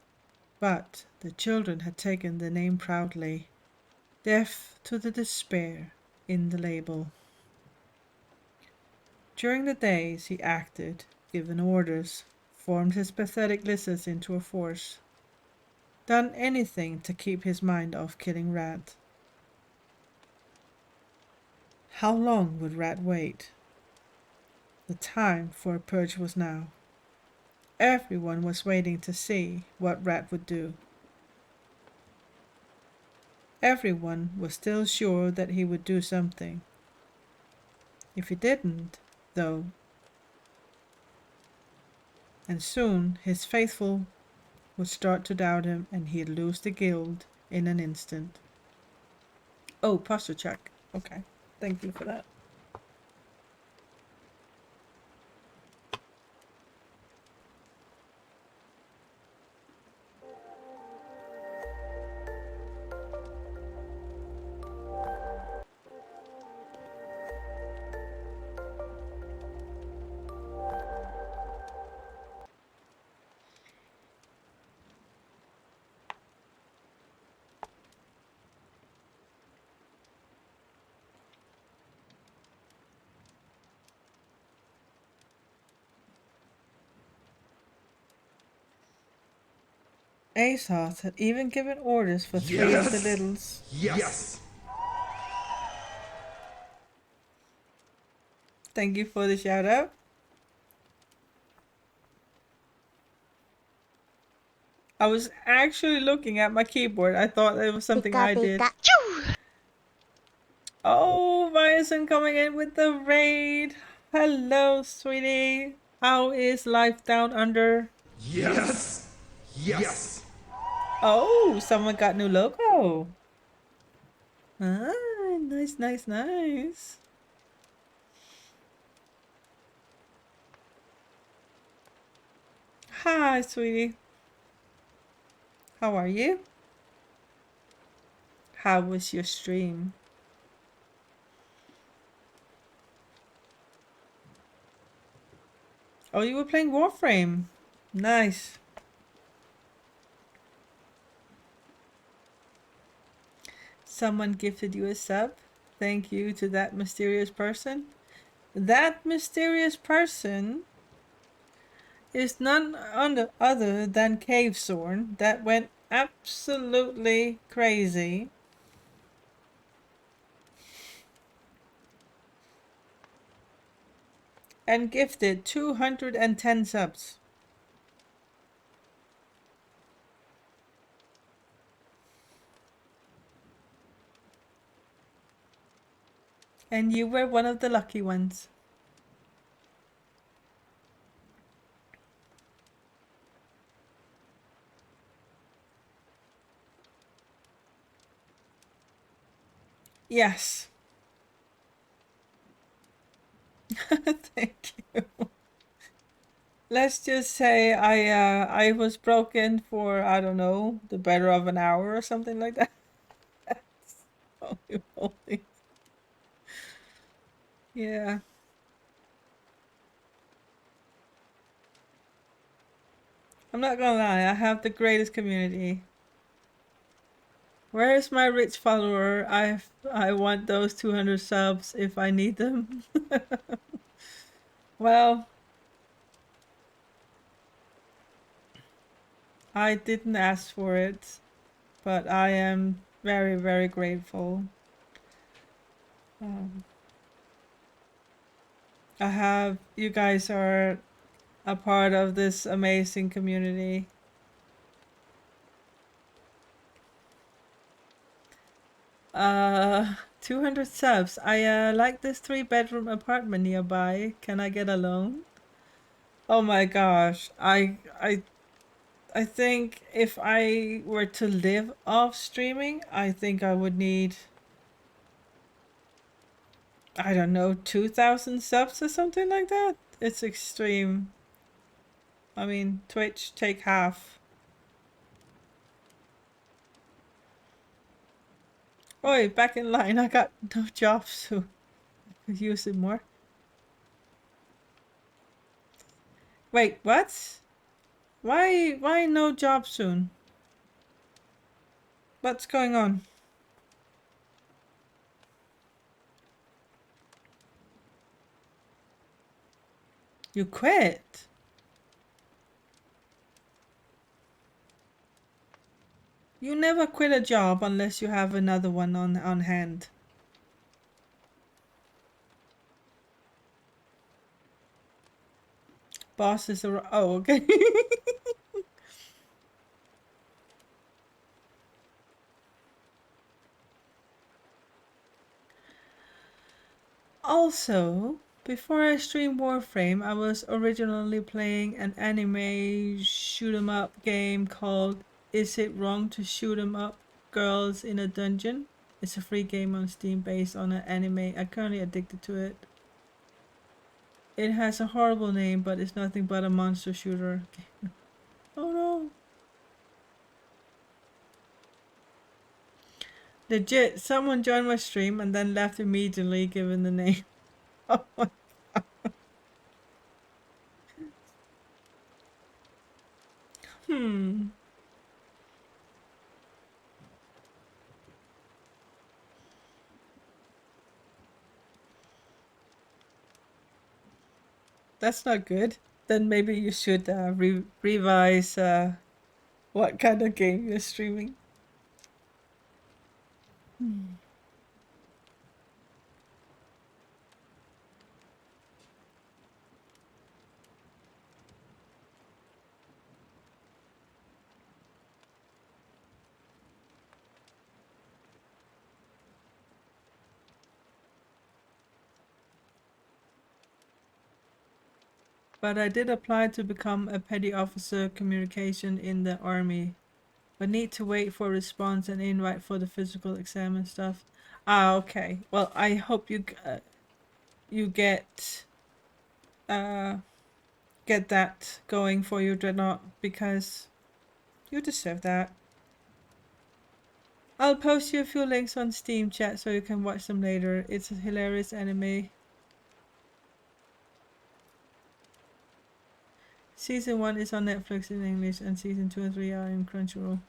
S1: but the children had taken the name proudly, deaf to the despair in the label. During the days he acted, given orders, formed his pathetic lizards into a force, done anything to keep his mind off killing Rat. How long would Rat wait? The time for a purge was now. Everyone was waiting to see what Rat would do. Everyone was still sure that he would do something. If he didn't, though, and soon his faithful would start to doubt him and he'd lose the guild in an instant. Oh, posture check. Okay, thank you for that. Azoth had even given orders for 3 of the littles.
S3: Yes.
S1: Thank you for the shout out. I was actually looking at my keyboard. I thought it was something I did.
S2: Pika Choo!
S1: Oh, Bison coming in with the raid. Hello, sweetie. How is life down under?
S3: Yes. Yes.
S1: Oh, someone got new logo. Ah, nice, nice, nice. Hi, sweetie. How are you? How was your stream? Oh, you were playing Warframe. Nice. Someone gifted you a sub. Thank you to that mysterious person. That mysterious person is none other than Cavesorn that went absolutely crazy and gifted 210 subs. And you were one of the lucky ones. Yes. Thank you. Let's just say I was broken for, I don't know, the better of an hour or something like that. Holy moly. Yeah. I'm not gonna lie, I have the greatest community. Where is my rich follower? I want those 200 subs if I need them. Well, I didn't ask for it, but I am very, very grateful. Um, you guys are a part of this amazing community. 200 subs. I like this 3-bedroom apartment nearby. Can I get a loan? Oh my gosh. I think if I were to live off streaming, I think I would need, I don't know, 2,000 subs or something like that. It's extreme. I mean, Twitch, take half. Oi, back in line. I got no job, so I could use it more. Wait, what? Why no job soon? What's going on? You quit? You never quit a job unless you have another one on hand. Bosses are oh okay. Also, before I streamed Warframe, I was originally playing an anime shoot 'em up game called Is It Wrong to Shoot 'em Up Girls in a Dungeon? It's a free game on Steam based on an anime. I'm currently addicted to it. It has a horrible name, but it's nothing but a monster shooter. Oh no. Legit, someone joined my stream and then left immediately given the name. Oh my. Hmm. That's not good. Then maybe you should revise what kind of game you're streaming. But I did apply to become a petty officer communication in the army. But need to wait for a response and invite for the physical exam and stuff. Ah, okay. Well, I hope you you uh get that going for you, Dreadnought, because you deserve that. I'll post you a few links on Steam chat so you can watch them later. It's a hilarious anime. Season 1 is on Netflix in English and season 2 and 3 are in Crunchyroll.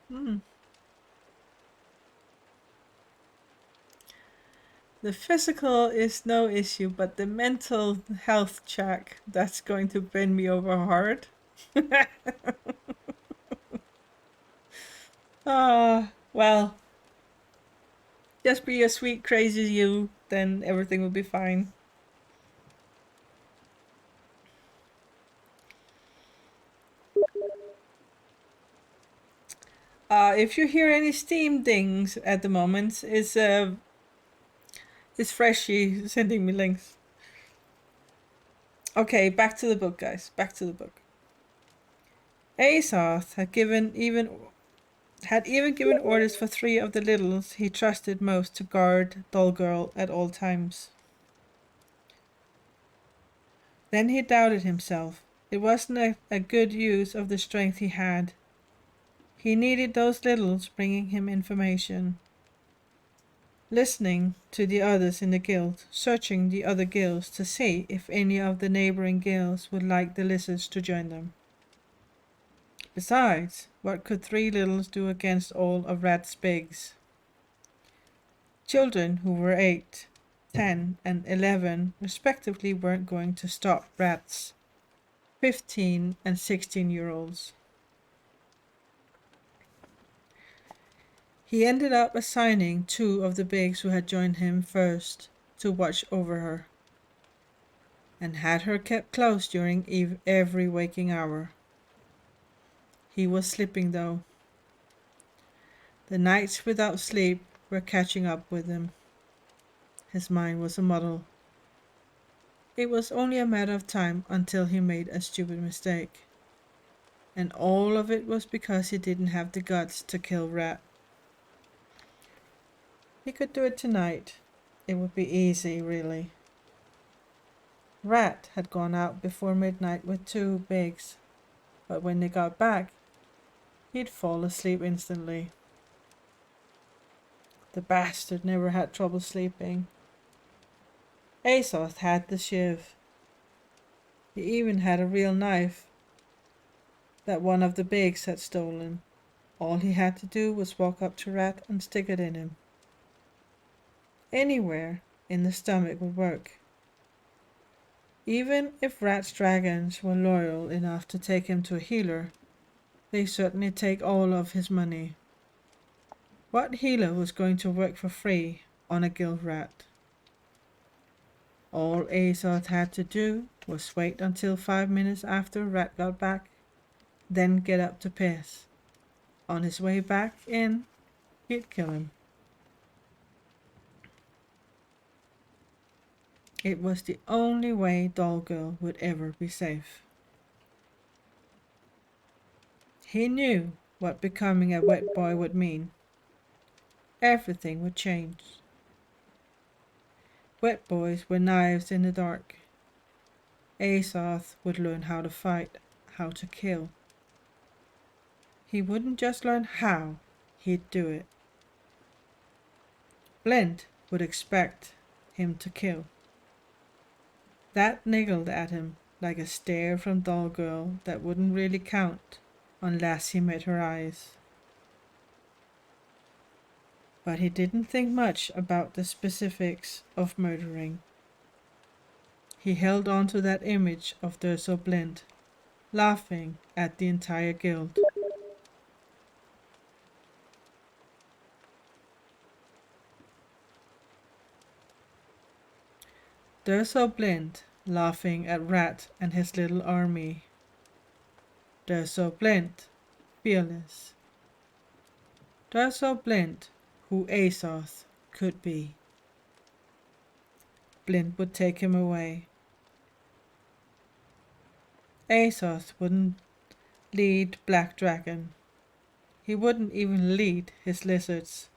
S1: The physical is no issue, but the mental health check, that's going to bend me over hard. Well, just be a sweet, crazy you, then everything will be fine. If you hear any Steam dings at the moment, it's Freshie sending me links. Okay, back to the book, guys. Back to the book. Azoth had even given orders for 3 of the littles he trusted most to guard Doll Girl at all times. Then he doubted himself. It wasn't a good use of the strength he had. He needed those littles bringing him information. Listening to the others in the guild, searching the other guilds to see if any of the neighboring guilds would like the lizards to join them. Besides, what could 3 littles do against all of Rat's bigs? Children who were 8, 10, and 11 respectively weren't going to stop Rat's 15 and 16-year-olds. He ended up assigning 2 of the bigs who had joined him first to watch over her, and had her kept close during every waking hour. He was sleeping though. The nights without sleep were catching up with him. His mind was a muddle. It was only a matter of time until he made a stupid mistake. And all of it was because he didn't have the guts to kill Rat. He could do it tonight. It would be easy, really. Rat had gone out before midnight with 2 bigs, but when they got back, he'd fall asleep instantly. The bastard never had trouble sleeping. Azoth had the shiv. He even had a real knife that one of the bigs had stolen. All he had to do was walk up to Rat and stick it in him. Anywhere in the stomach would work. Even if Rat's dragons were loyal enough to take him to a healer, they certainly take all of his money. What healer was going to work for free on a guild rat? All Azoth had to do was wait until 5 minutes after Rat got back, then get up to piss. On his way back in, he'd kill him. It was the only way Doll Girl would ever be safe. He knew what becoming a wet boy would mean. Everything would change. Wet boys were knives in the dark. Azoth would learn how to fight, how to kill. He wouldn't just learn how, he'd do it. Blend would expect him to kill. That niggled at him like a stare from Doll Girl that wouldn't really count unless he met her eyes. But he didn't think much about the specifics of murdering. He held on to that image of Durso Blend, laughing at the entire guild. Durso Blend laughing at Rat and his little army. Durso Blend, fearless. Durso Blend, who Azoth could be. Blend would take him away. Asos wouldn't lead Black Dragon. He wouldn't even lead his lizards,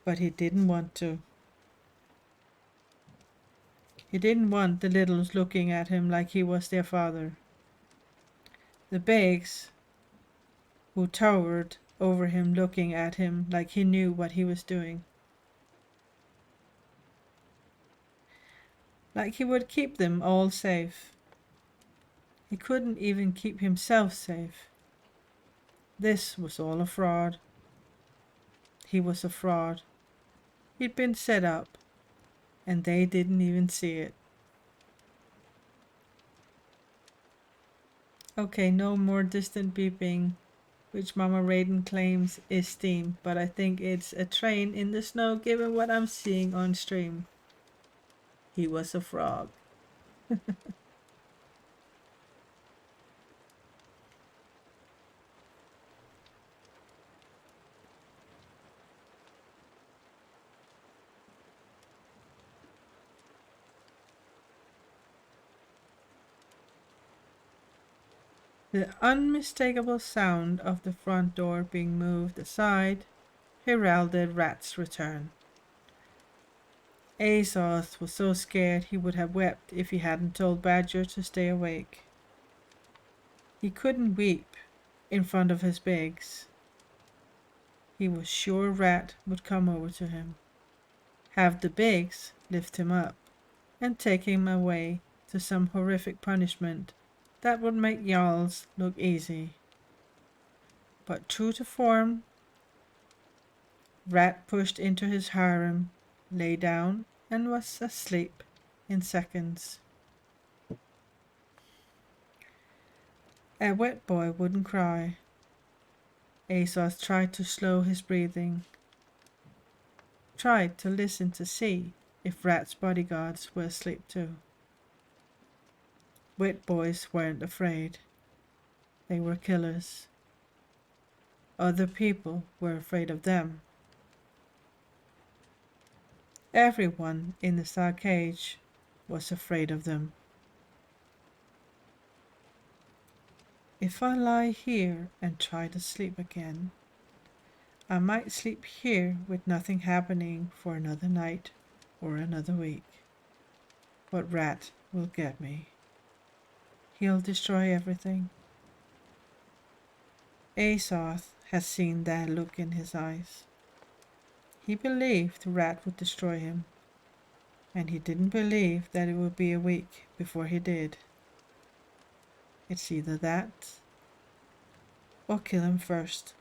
S1: but he didn't want to. He didn't want the littles looking at him like he was their father. The bigs, who towered over him looking at him like he knew what he was doing. Like he would keep them all safe. He couldn't even keep himself safe. This was all a fraud. He was a fraud. He'd been set up, and they didn't even see it. Okay, no more distant beeping, which Mama Raiden claims is steam, but I think it's a train in the snow given what I'm seeing on stream. He was a frog. The unmistakable sound of the front door being moved aside heralded Rat's return. Azoth was so scared he would have wept if he hadn't told Badger to stay awake. He couldn't weep in front of his bigs. He was sure Rat would come over to him, have the bigs lift him up, and take him away to some horrific punishment that would make Jarl's look easy. But true to form, Rat pushed into his harem, lay down, and was asleep in seconds. A wet boy wouldn't cry. Azoth tried to slow his breathing, tried to listen to see if Rat's bodyguards were asleep too. Wet boys weren't afraid. They were killers. Other people were afraid of them. Everyone in the star cage was afraid of them. If I lie here and try to sleep again, I might sleep here with nothing happening for another night or another week. But Rat will get me. He'll destroy everything. Azoth had seen that look in his eyes. He believed Rat would destroy him, and he didn't believe that it would be a week before he did. It's either that or kill him first.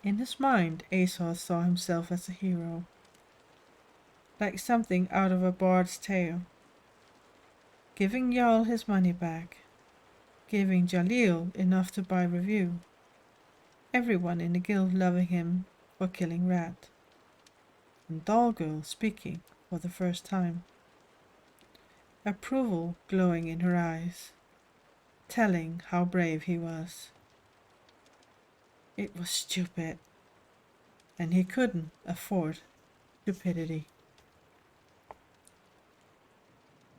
S1: In his mind, Azoth saw himself as a hero, like something out of a bard's tale, giving Jarl his money back, giving Jalil enough to buy review, everyone in the guild loving him for killing Rat, and Dalgirl speaking for the first time, approval glowing in her eyes, telling how brave he was. It was stupid, and he couldn't afford stupidity.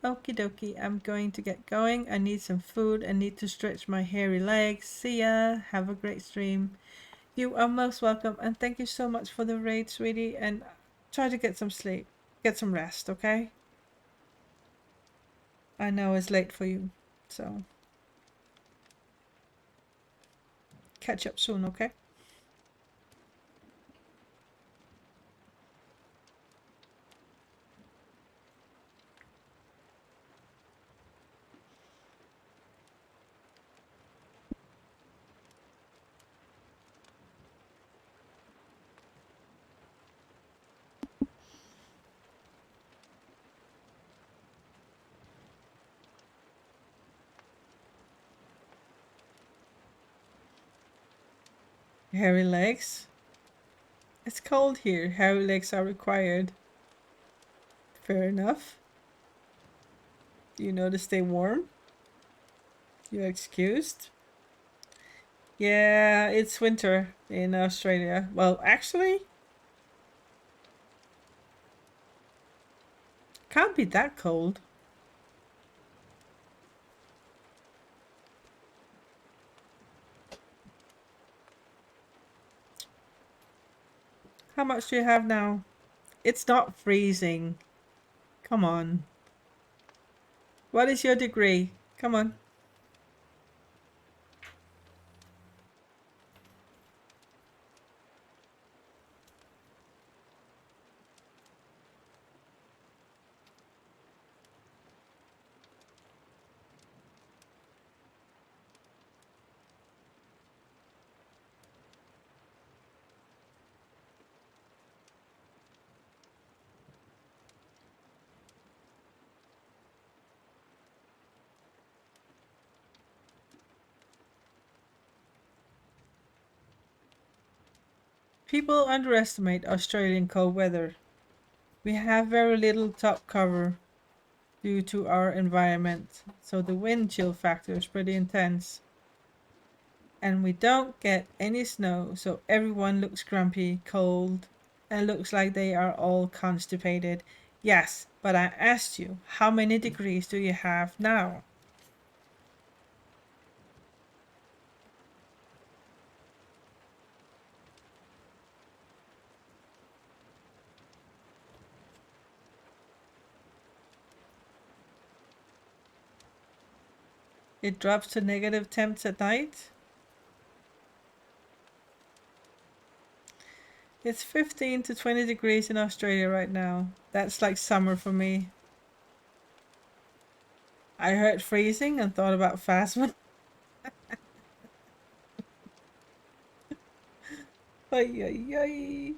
S1: Okie dokie, I'm going to get going. I need some food. I need to stretch my hairy legs. See ya. Have a great stream. You are most welcome, and thank you so much for the raid, sweetie. And try to get some sleep. Get some rest, okay? I know it's late for you, so catch up soon, okay? Hairy legs? It's cold here. Hairy legs are required. Fair enough. You know to stay warm? You're excused? Yeah, it's winter in Australia. Well, actually, can't be that cold. much do you have now? It's not freezing. Come on. What is your degree? Come on. People underestimate Australian cold weather. We have very little top cover due to our environment, so the wind chill factor is pretty intense. And we don't get any snow, so everyone looks grumpy, cold, and looks like they are all constipated. Yes, but I asked you, how many degrees do you have now? It drops to negative temps at night. It's 15 to 20 degrees in Australia right now. That's like summer for me. I heard freezing and thought about Phasma. Ay, ay, ay.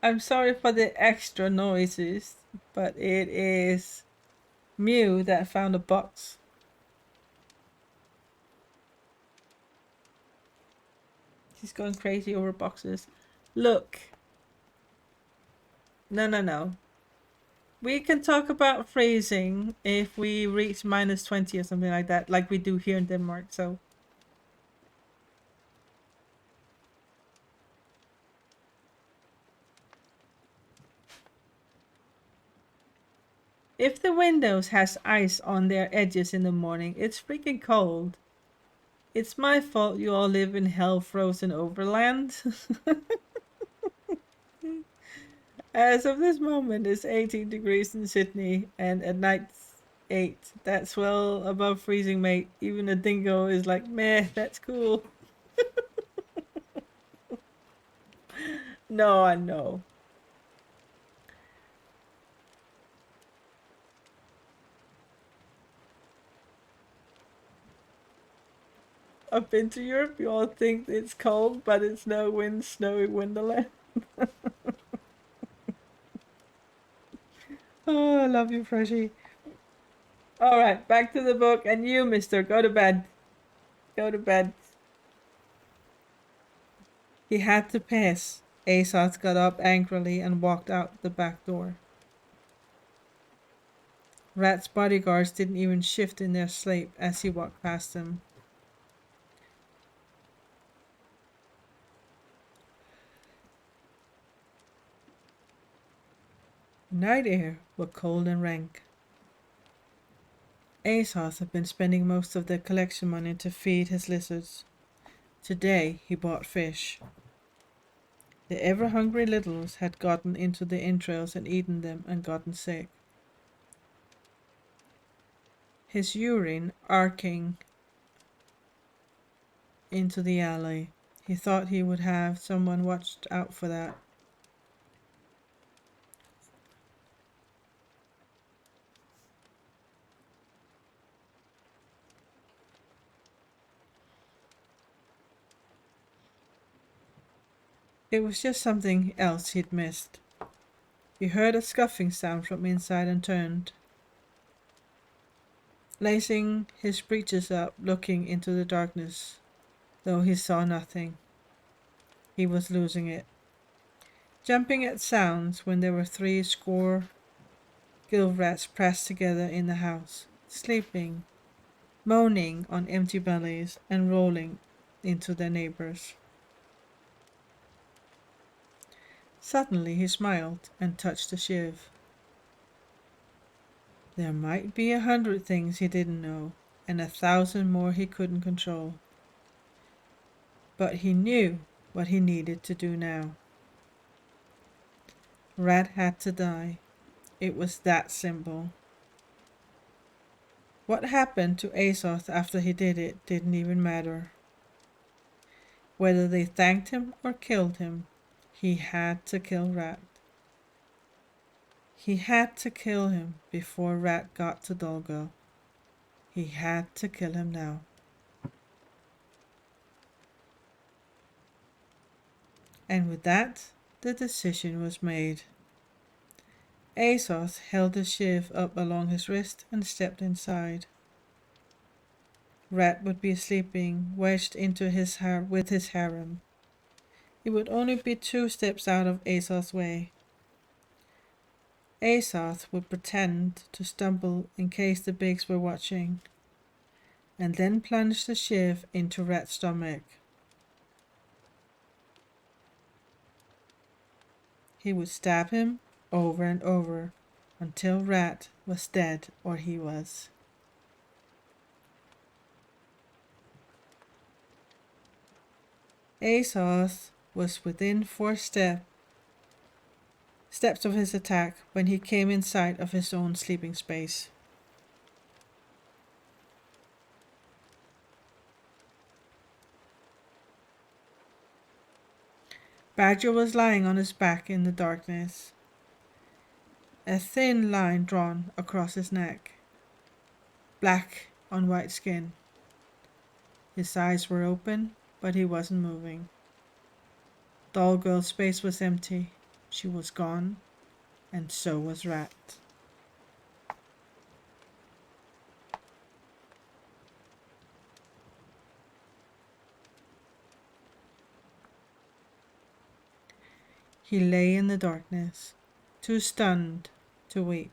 S1: I'm sorry for the extra noises, but it is Mew that found a box. She's going crazy over boxes. Look. No, no, no. We can talk about freezing if we reach minus 20 or something like that, like we do here in Denmark, so. If the windows has ice on their edges in the morning, it's freaking cold. It's my fault you all live in hell-frozen overland. As of this moment, it's 18 degrees in Sydney, and at night 8. That's well above freezing, mate. Even a dingo is like, meh, that's cool. No, I know. I've been to Europe. You all think it's cold, but it's no wind, snowy wonderland. Oh, I love you, Freshie. All right, back to the book, and you, mister, go to bed. Go to bed. He had to piss. Asos got up angrily and walked out the back door. Rat's bodyguards didn't even shift in their sleep as he walked past them. Night air were cold and rank. Asos had been spending most of their collection money to feed his lizards. Today he bought fish. The ever-hungry littles had gotten into the entrails and eaten them and gotten sick. His urine arcing into the alley. He thought he would have someone watched out for that. It was just something else he'd missed. He heard a scuffing sound from inside and turned. Lacing his breeches up, looking into the darkness, though he saw nothing. He was losing it. Jumping at sounds when there were 30 gill rats pressed together in the house, sleeping, moaning on empty bellies, and rolling into their neighbors. Suddenly he smiled and touched a shiv. There might be 100 things he didn't know, and 1,000 more he couldn't control. But he knew what he needed to do now. Rat had to die. It was that simple. What happened to Azoth after he did it didn't even matter. Whether they thanked him or killed him, he had to kill Rat. He had to kill him before Rat got to Dolgo. He had to kill him now. And with that, the decision was made. Azoth held the shiv up along his wrist and stepped inside. Rat would be sleeping, wedged into with his harem. It would only be 2 steps out of Azoth's way. Azoth would pretend to stumble in case the Bigs were watching, and then plunge the shiv into Rat's stomach. He would stab him over and over until Rat was dead or he was. Azoth was within 4 steps of his attack when he came in sight of his own sleeping space. Badger was lying on his back in the darkness, a thin line drawn across his neck, black on white skin. His eyes were open, but he wasn't moving. Doll Girl's space was empty. She was gone, and so was Rat. He lay in the darkness, too stunned to weep.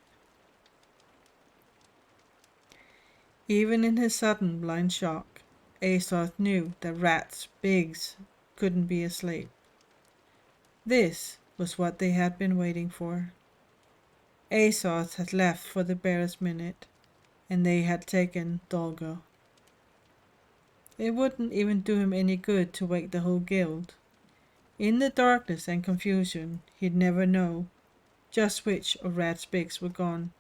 S1: Even in his sudden blind shock, Azoth knew that Rat's Bigs couldn't be asleep. This was what they had been waiting for. Azoth had left for the barest minute, and they had taken Dolgo. It wouldn't even do him any good to wake the whole guild. In the darkness and confusion, he'd never know just which of Rat's Bigs were gone.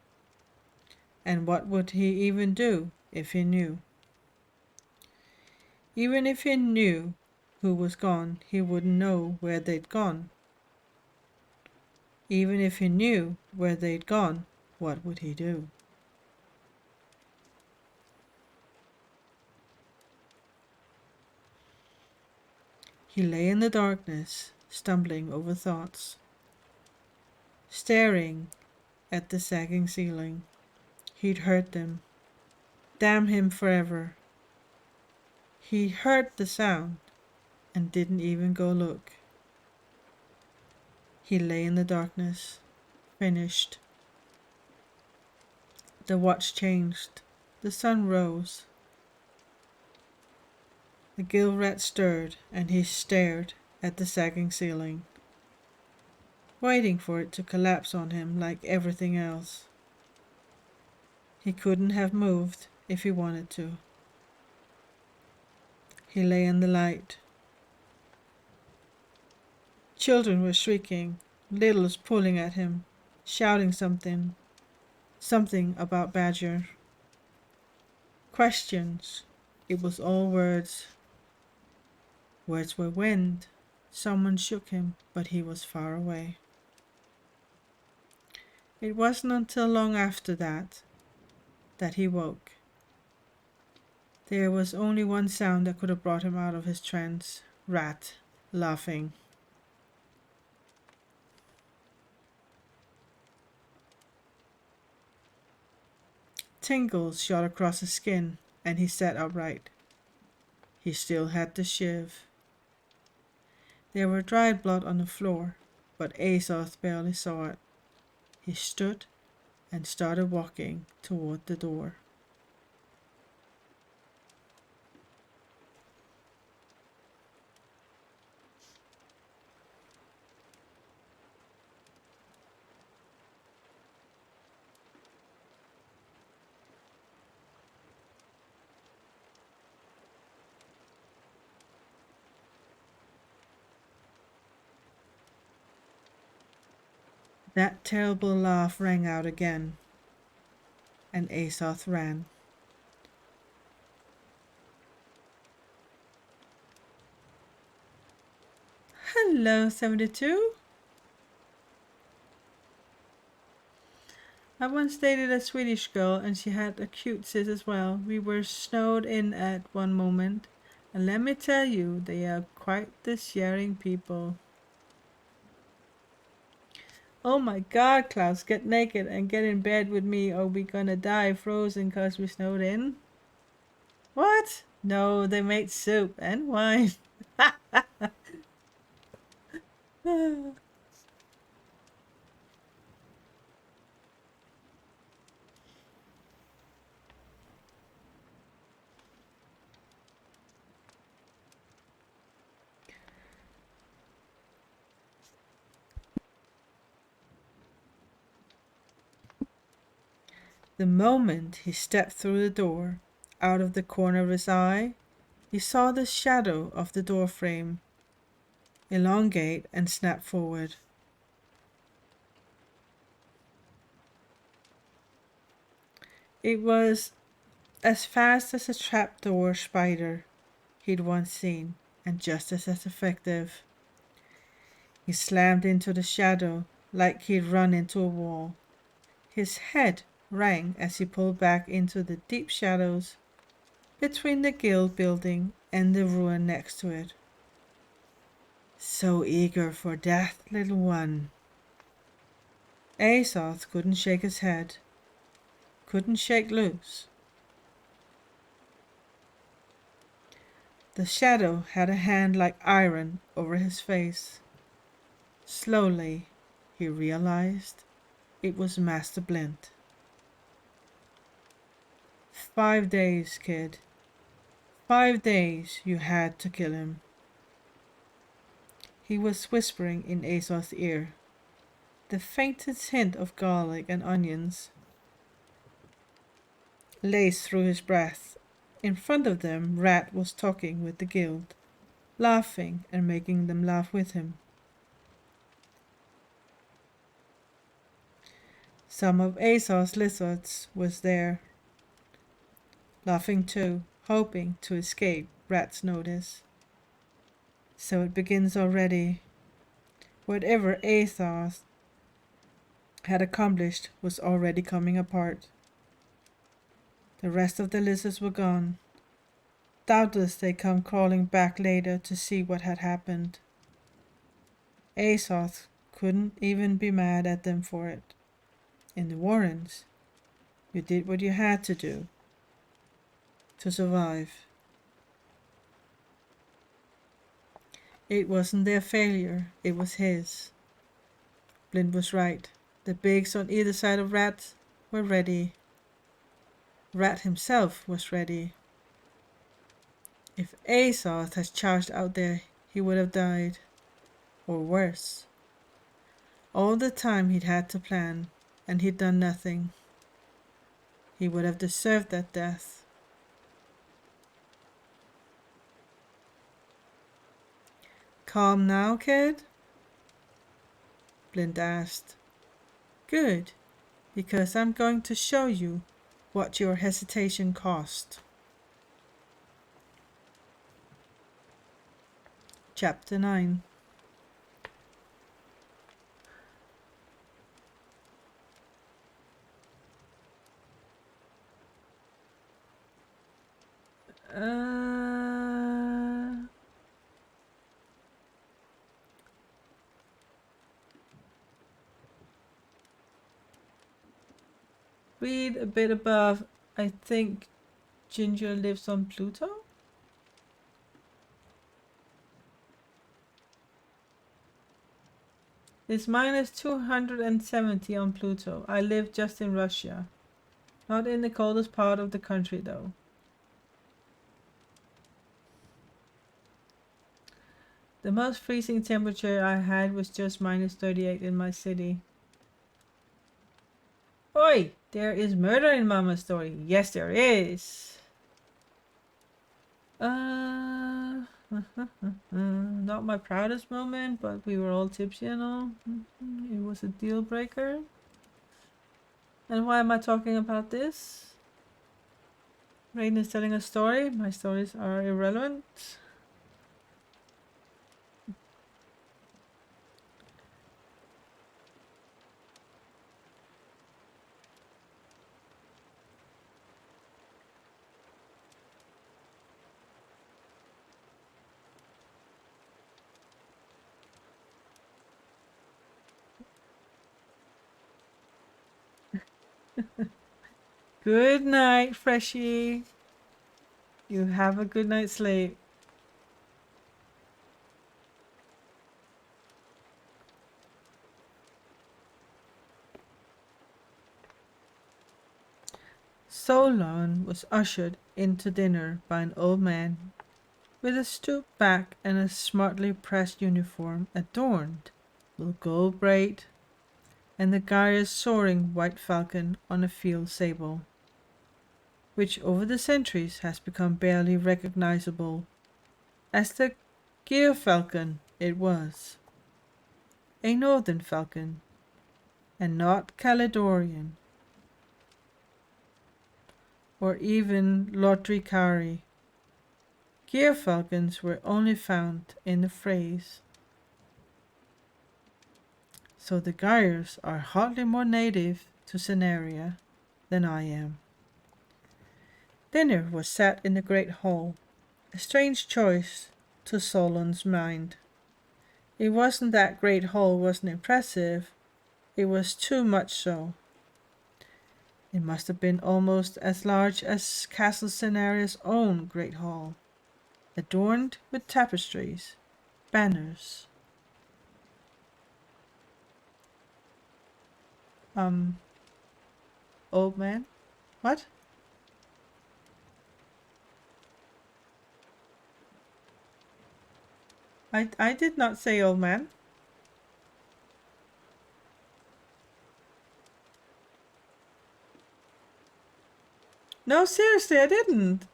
S1: And what would he even do if he knew? Even if he knew who was gone, he wouldn't know where they'd gone. Even if he knew where they'd gone, what would he do? He lay in the darkness, stumbling over thoughts, staring at the sagging ceiling. He'd hurt them. Damn him forever. He heard the sound and didn't even go look. He lay in the darkness, finished. The watch changed. The sun rose. The guild rat stirred, and he stared at the sagging ceiling, waiting for it to collapse on him like everything else. He couldn't have moved if he wanted to. He lay in the light. Children were shrieking, littles pulling at him, shouting something about Badger. Questions. It was all words. Words were wind. Someone shook him, but he was far away. It wasn't until long after that he woke. There was only one sound that could have brought him out of his trance. Rat laughing. Tingles shot across his skin, and he sat upright. He still had the shiv. There were dried blood on the floor, but Azoth barely saw it. He stood and started walking toward the door. That terrible laugh rang out again, and Azoth ran. Hello, 72. I once dated a Swedish girl and she had a cute sis as well. We were snowed in at one moment, and let me tell you, they are quite the sharing people. Oh my god, Klaus, get naked and get in bed with me or we gonna die frozen cause we snowed in? What? No, they made soup and wine. The moment he stepped through the door, out of the corner of his eye, he saw the shadow of the door frame elongate and snap forward. It was as fast as a trapdoor spider he'd once seen, and just as effective. He slammed into the shadow like he'd run into a wall. His head rang as he pulled back into the deep shadows between the guild building and the ruin next to it. So eager for death, little one. Azoth couldn't shake his head, couldn't shake loose. The shadow had a hand like iron over his face. Slowly, he realized it was Master Blint. 5 days, kid. 5 days you had to kill him. He was whispering in Azoth's ear, the faintest hint of garlic and onions laced through his breath. In front of them, Rat was talking with the guild, laughing and making them laugh with him. Some of Azoth's lizards was there, laughing too, hoping to escape Rat's notice. So it begins already. Whatever Azoth had accomplished was already coming apart. The rest of the lizards were gone. Doubtless they come crawling back later to see what had happened. Azoth couldn't even be mad at them for it. In the Warrens, you did what you had to do to survive. It wasn't their failure, it was his. Blint was right. The bigs on either side of Rat were ready. Rat himself was ready. If Azoth had charged out there, he would have died. Or worse. All the time he'd had to plan, and he'd done nothing. He would have deserved that death. Calm now, kid? Blint asked. Good, because I'm going to show you what your hesitation cost. Chapter 9. Read a bit above. I think Ginger lives on Pluto? It's minus 270 on Pluto. I live just in Russia. Not in the coldest part of the country, though. The most freezing temperature I had was just minus 38 in my city. Oi! There is murder in Mama's story. Yes, there is. Not my proudest moment, but we were all tipsy and all. It was a deal breaker. And why am I talking about this? Raiden is telling a story. My stories are irrelevant. Good night, Freshie. You have a good night's sleep. Solon was ushered into dinner by an old man with a stooped back and a smartly pressed uniform adorned with gold braid and the Gyre's soaring white falcon on a field sable, which over the centuries has become barely recognizable as the Gyre falcon it was. A northern falcon, and not Caledonian, or even Lothricari. Gyre falcons were only found in the phrase, so the Gyres are hardly more native to Cenaria than I am. Dinner was sat in the great hall, a strange choice to Solon's mind. It wasn't that great hall wasn't impressive, it was too much so. It must have been almost as large as Castle Cenaria's own great hall, adorned with tapestries, banners. Old man? What? I did not say old man. No, seriously, I didn't.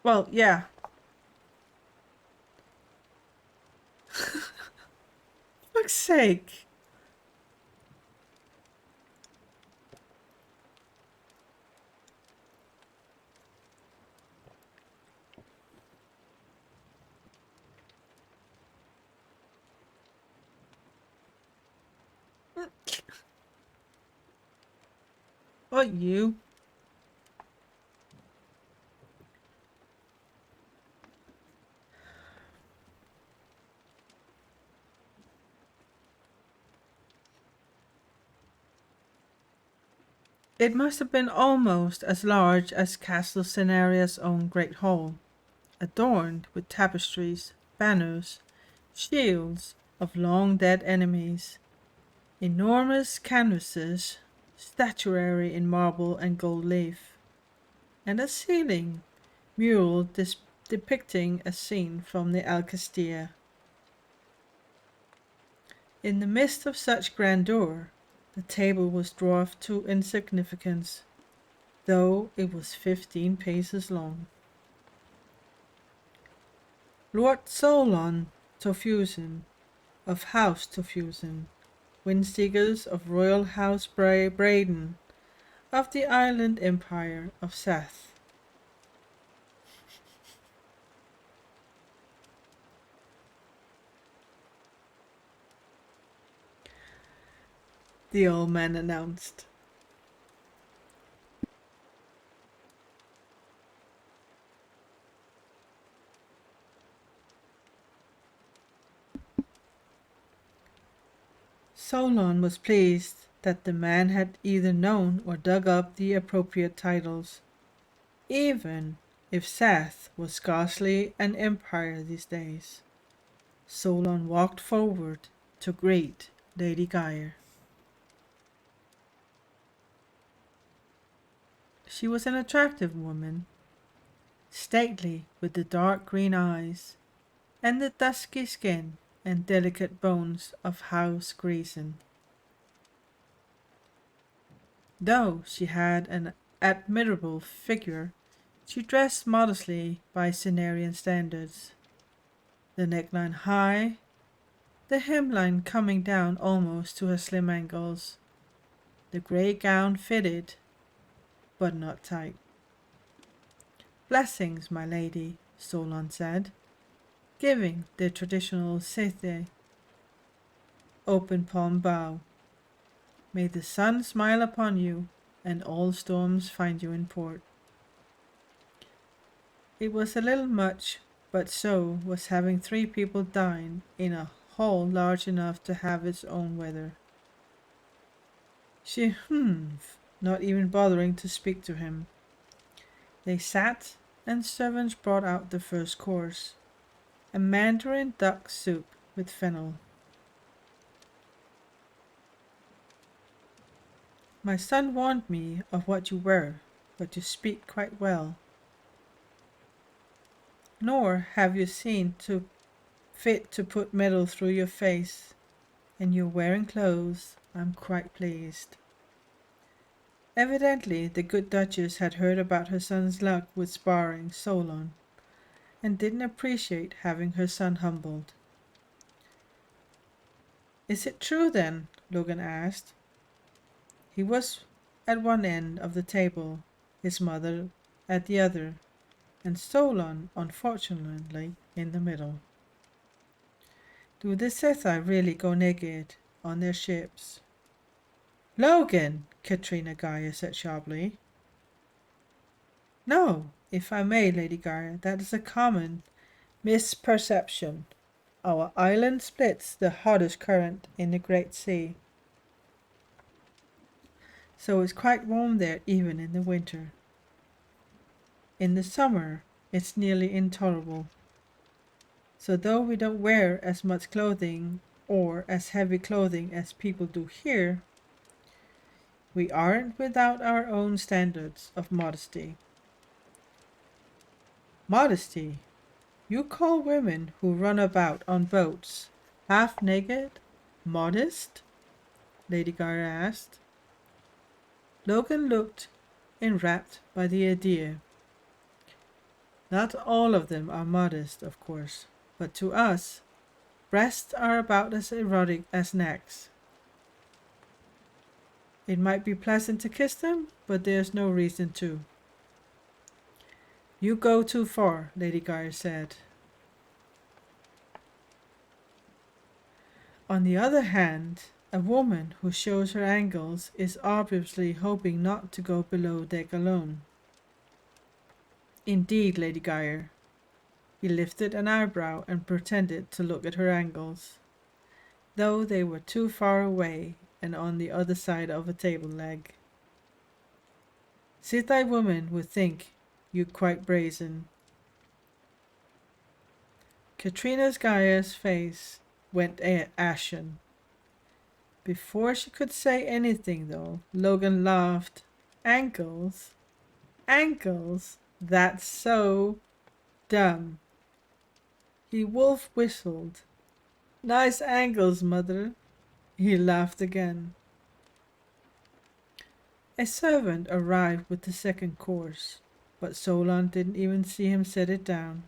S1: Well, yeah. Fuck's sake. What you? It must have been almost as large as Castle Cenaria's own great hall, adorned with tapestries, banners, shields of long dead enemies, enormous canvases, statuary in marble and gold leaf, and a ceiling mural depicting a scene from the Alcestia. In the midst of such grandeur, the table was dwarfed to insignificance, though it was 15 paces long. Lord Solon Tofusen, of House Tofusen, Windseekers of Royal House Braden, of the Island Empire of Seth. The old man announced. Solon was pleased that the man had either known or dug up the appropriate titles, even if Seth was scarcely an empire these days. Solon walked forward to greet Lady Gyre. She was an attractive woman, stately with the dark green eyes, and the dusky skin and delicate bones of house Grayson. Though she had an admirable figure, she dressed modestly by Cenarian standards, the neckline high, the hemline coming down almost to her slim ankles. The grey gown fitted, but not tight. "Blessings, my lady," Solon said, giving the traditional Sethe open palm bow. "May the sun smile upon you, and all storms find you in port." It was a little much, but so was having 3 people dine in a hall large enough to have its own weather. She not even bothering to speak to him. They sat, and servants brought out the first course, a mandarin duck soup with fennel. "My son warned me of what you were, but you speak quite well. Nor have you seen to fit to put metal through your face, and you're wearing clothes. I'm quite pleased." Evidently the good Duchess had heard about her son's luck with sparring Solon, and didn't appreciate having her son humbled. "Is it true then?" Logan asked. He was at one end of the table, his mother at the other, and Solon, unfortunately, in the middle. "Do the Sethi really go naked on their ships?" "Logan!" Katrina Gaia said sharply. "No, if I may, Lady Gaia, that is a common misperception. Our island splits the hottest current in the Great Sea, so it's quite warm there even in the winter. In the summer, it's nearly intolerable. So though we don't wear as much clothing or as heavy clothing as people do here, we aren't without our own standards of modesty." "Modesty? You call women who run about on boats, half naked, modest?" Lady Gaia asked. Logan looked enwrapped by the idea. "Not all of them are modest, of course, but to us, breasts are about as erotic as necks. It might be pleasant to kiss them, but there's no reason to." "You go too far," Lady Gaia said. "On the other hand, a woman who shows her ankles is obviously hoping not to go below deck alone." "Indeed, Lady Gaia." He lifted an eyebrow and pretended to look at her ankles, though they were too far away and on the other side of a table leg. "Sithai woman would think you quite brazen." Katrina Gaia's face went ashen. Before she could say anything, though, Logan laughed. "Ankles? Ankles? That's so dumb." He wolf whistled. "Nice ankles, mother." He laughed again. A servant arrived with the second course, but Solon didn't even see him set it down.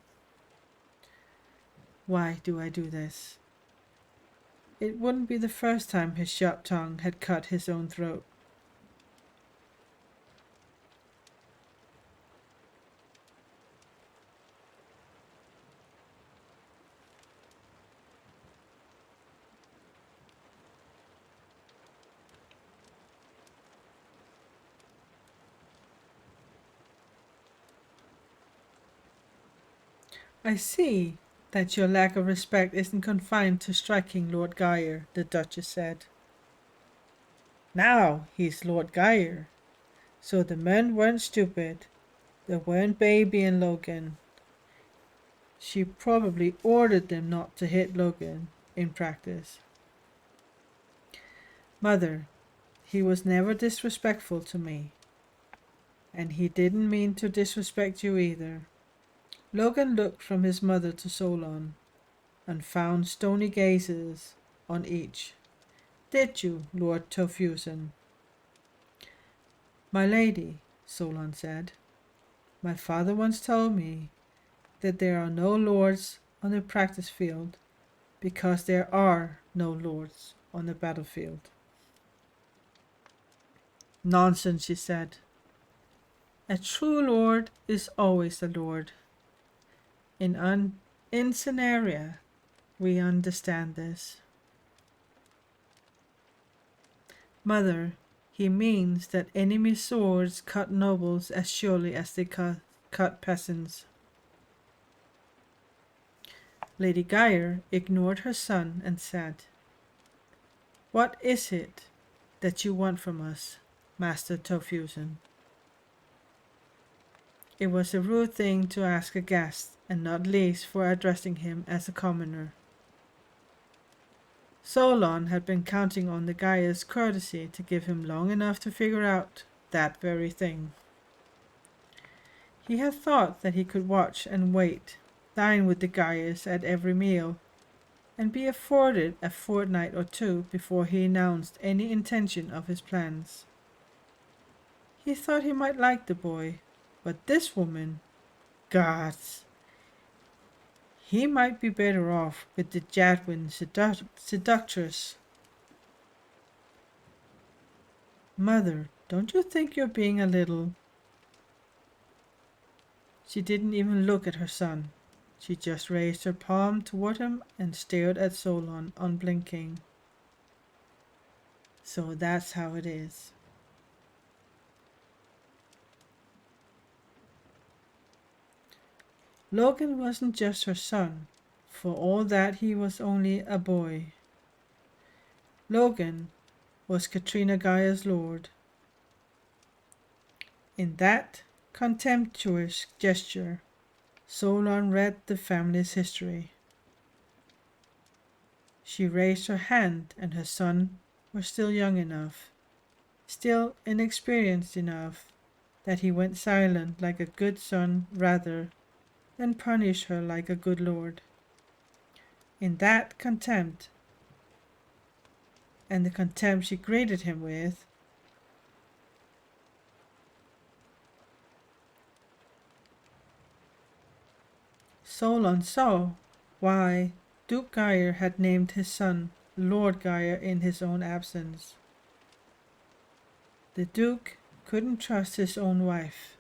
S1: Why do I do this? It wouldn't be the first time his sharp tongue had cut his own throat. "I see that your lack of respect isn't confined to striking Lord Gaia," the Duchess said. "Now he's Lord Gaia, so the men weren't stupid. They weren't babying Logan. She probably ordered them not to hit Logan in practice." "Mother, he was never disrespectful to me. And he didn't mean to disrespect you either. Logan looked from his mother to Solon, and found stony gazes on each. Did you, Lord Tofusen? My lady, Solon said, my father once told me that there are no lords on the practice field because there are no lords on the battlefield. Nonsense, she said. A true lord is always a lord. In Scenaria, we understand this. Mother, he means that enemy swords cut nobles as surely as they cut peasants. Lady Geyer ignored her son and said, What is it that you want from us, Master Tofusen? It was a rude thing to ask a guest, and not least for addressing him as a commoner. Solon had been counting on the Gaia's courtesy to give him long enough to figure out that very thing. He had thought that he could watch and wait, dine with the Gaias at every meal, and be afforded a fortnight or two before he announced any intention of his plans. He thought he might like the boy, but this woman, gods! He might be better off with the Jadwin seductress. Mother, don't you think you're being a little... She didn't even look at her son. She just raised her palm toward him and stared at Solon, unblinking. So that's how it is. Logan wasn't just her son, for all that he was only a boy. Logan was Katrina Gaia's lord. In that contemptuous gesture, Solon read the family's history. She raised her hand, and her son was still young enough, still inexperienced enough, that he went silent like a good son rather than punish her like a good lord. In that contempt, and the contempt she greeted him with, Solon saw why Duke Geyer had named his son Lord Geyer in his own absence. The Duke couldn't trust his own wife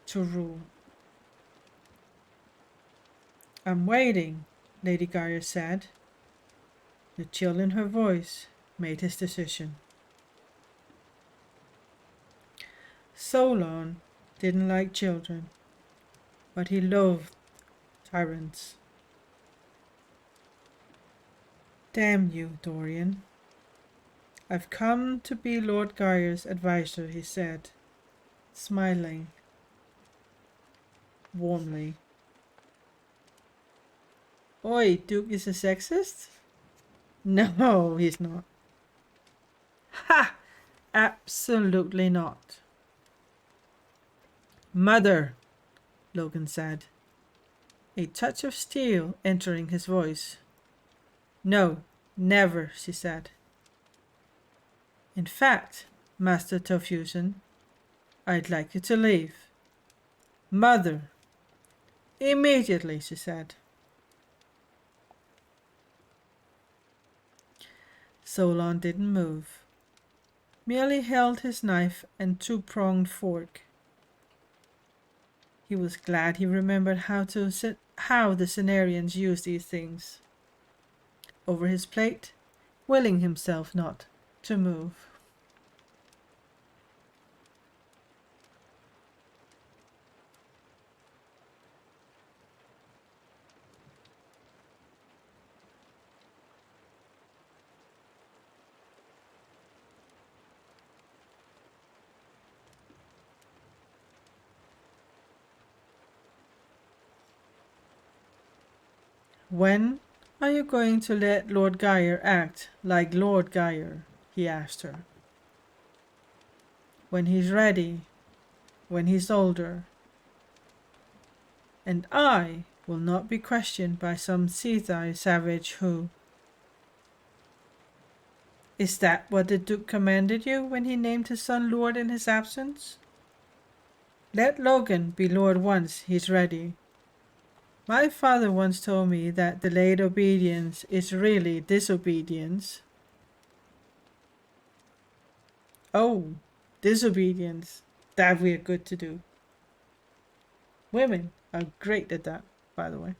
S1: to rule. I'm waiting, Lady Geyer said. The chill in her voice made his decision. Solon didn't like children, but he loathed tyrants. Damn you, Dorian. I've come to be Lord Geyer's advisor, he said, smiling warmly. Oi, Duke is a sexist? No, he's not. Ha! Absolutely not. Mother, Logan said, a touch of steel entering his voice. No, never, she said. In fact, Master Tofusen, I'd like you to leave. Mother! Immediately, she said. Solon didn't move, merely held his knife and two-pronged fork. He was glad he remembered how the Cenarians used these things. Over his plate, willing himself not to move. When are you going to let Lord Geyer act like Lord Geyer? He asked her. When he's ready, when he's older. And I will not be questioned by some Seathai savage who... Is that what the Duke commanded you when he named his son Lord in his absence? Let Logan be Lord once he's ready. My father once told me that delayed obedience is really disobedience. Oh, disobedience. That we're good to do. Women are great at that, by the way.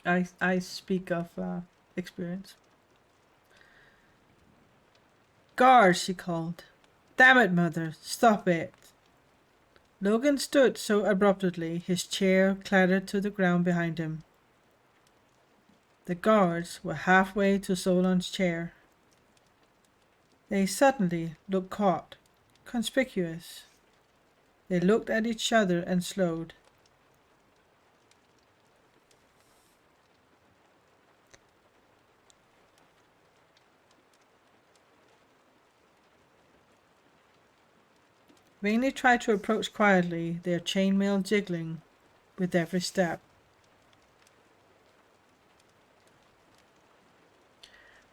S1: I speak of experience. Guard, she called. Damn it, Mother, stop it. Logan stood so abruptly his chair clattered to the ground behind him. The guards were halfway to Solon's chair. They suddenly looked caught, conspicuous. They looked at each other and slowed. Vainly tried to approach quietly, their chainmail jiggling with every step.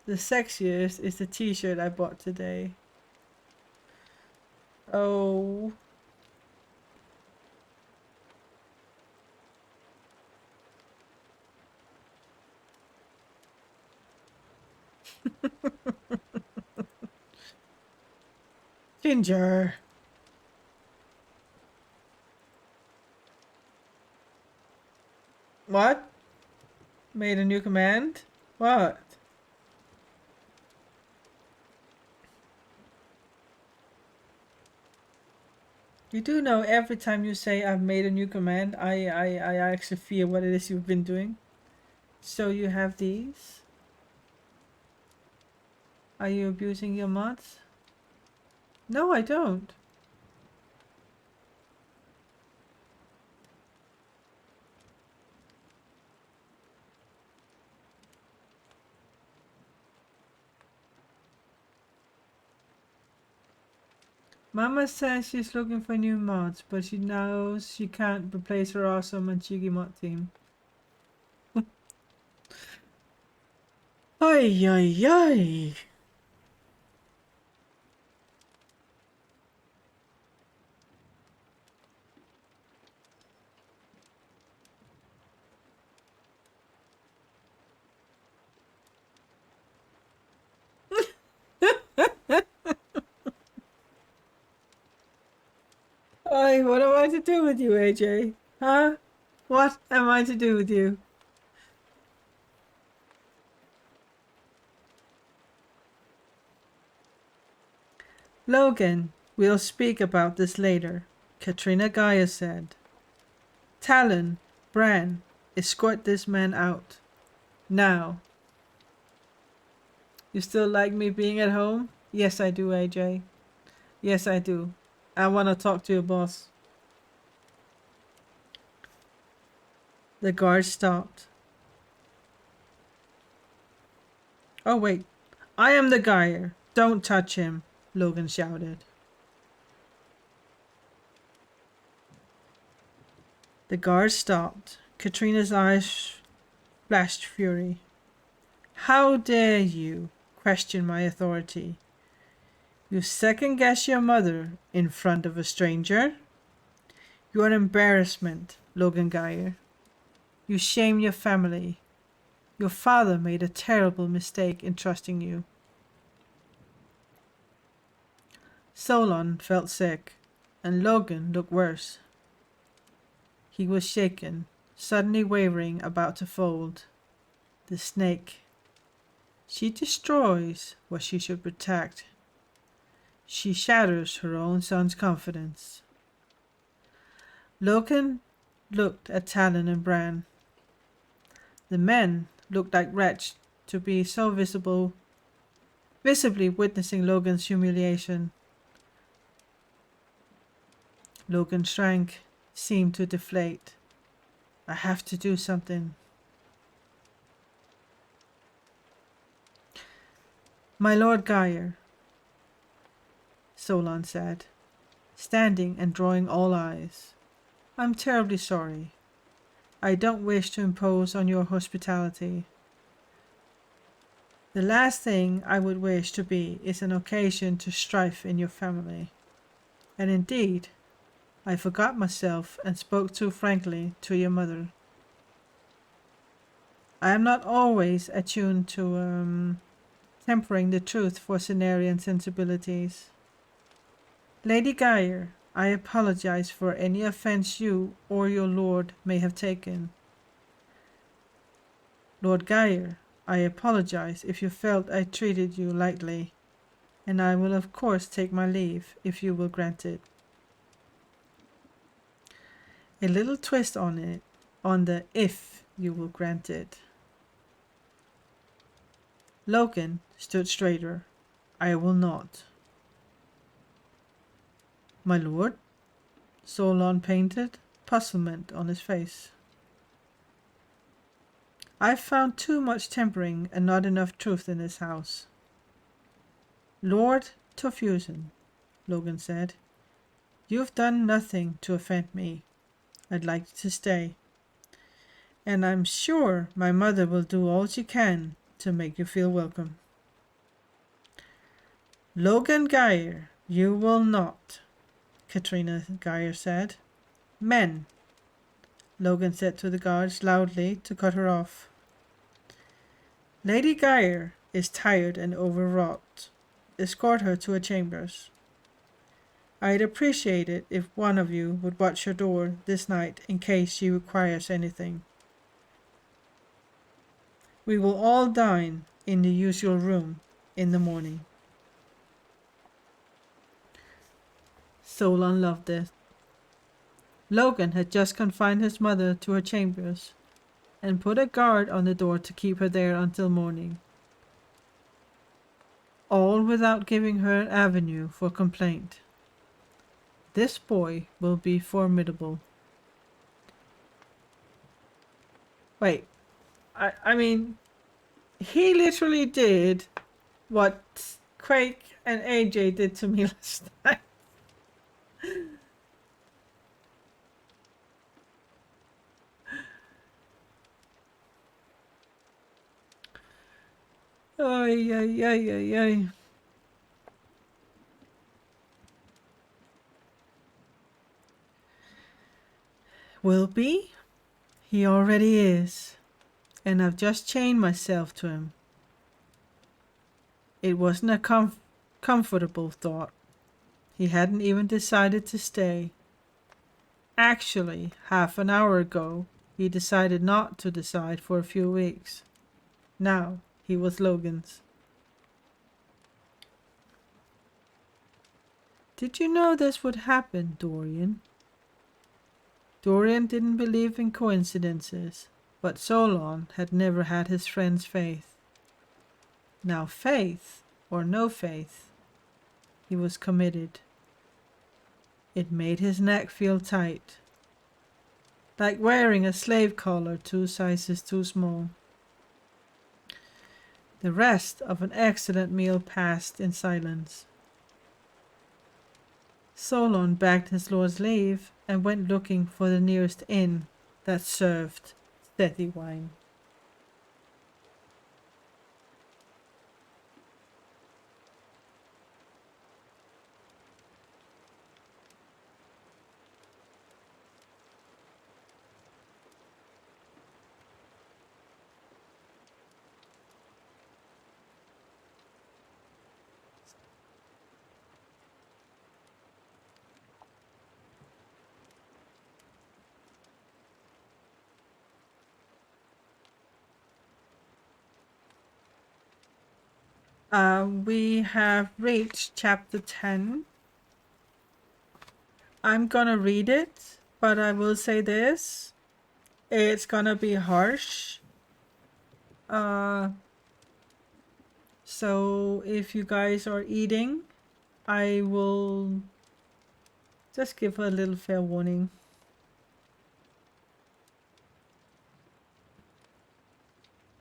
S1: The sexiest is the t-shirt I bought today. Oh. Ginger. What? Made a new command? What? You do know every time you say I've made a new command, I actually feel what it is you've been doing. So you have these? Are you abusing your mods? No, I don't. Mama says she's looking for new mods, but she knows she can't replace her awesome and cheeky mod team. Ay, ay, ay. Ay, what am I to do with you, AJ? Huh? What am I to do with you? Logan, we'll speak about this later, Katrina Gaia said. Talon, Bran, escort this man out. Now. You still like me being at home? Yes, I do, AJ. Yes, I do. I want to talk to your boss. The guard stopped. Oh, wait. I am the Gaia. Don't touch him, Logan shouted. The guard stopped. Katrina's eyes flashed fury. How dare you question my authority? You second-guess your mother in front of a stranger? You're an embarrassment, Logan Geyer. You shame your family. Your father made a terrible mistake in trusting you. Solon felt sick, and Logan looked worse. He was shaken, suddenly wavering, about to fold. The snake. She destroys what she should protect. She shatters her own son's confidence. Logan looked at Talon and Bran. The men looked like wretched to be so visibly witnessing Logan's humiliation. Logan shrank, seemed to deflate. I have to do something. My Lord Geyer, Solon said, standing and drawing all eyes. "I'm terribly sorry. I don't wish to impose on your hospitality. The last thing I would wish to be is an occasion to strife in your family. And indeed, I forgot myself and spoke too frankly to your mother. I am not always attuned to tempering the truth for Cenarian sensibilities. Lady Geyer, I apologize for any offense you or your lord may have taken. Lord Geyer, I apologize if you felt I treated you lightly, and I will of course take my leave if you will grant it." A little twist on it, on the "if you will grant it." Logan stood straighter. "I will not." "My lord?" Solon painted puzzlement on his face. "I've found too much tempering and not enough truth in this house." "Lord Tofusen," Logan said, "you've done nothing to offend me. I'd like you to stay. And I'm sure my mother will do all she can to make you feel welcome." "Logan Geyer, you will not," Katrina Geyer said. "Men," Logan said to the guards loudly to cut her off. "Lady Geyer is tired and overwrought. Escort her to her chambers. I'd appreciate it if one of you would watch her door this night in case she requires anything. We will all dine in the usual room in the morning." Solon loved it. Logan had just confined his mother to her chambers and put a guard on the door to keep her there until morning. All without giving her an avenue for complaint. This boy will be formidable. Wait, I mean, he literally did what Quake and AJ did to me last time. Ay, ay, ay, ay, ay. Will be? He already is. And I've just chained myself to him. It wasn't a comfortable thought. He hadn't even decided to stay. Actually, half an hour ago, he decided not to decide for a few weeks. Now, he was Logan's. "Did you know this would happen, Dorian?" Dorian didn't believe in coincidences, but Solon had never had his friend's faith. Now faith, or no faith, he was committed. It made his neck feel tight, like wearing a slave collar 2 sizes too small. The rest of an excellent meal passed in silence. Solon begged his lord's leave and went looking for the nearest inn that served steady wine. We have reached chapter 10. I'm gonna read it, but I will say this. It's gonna be harsh. So if you guys are eating, I will just give a little fair warning.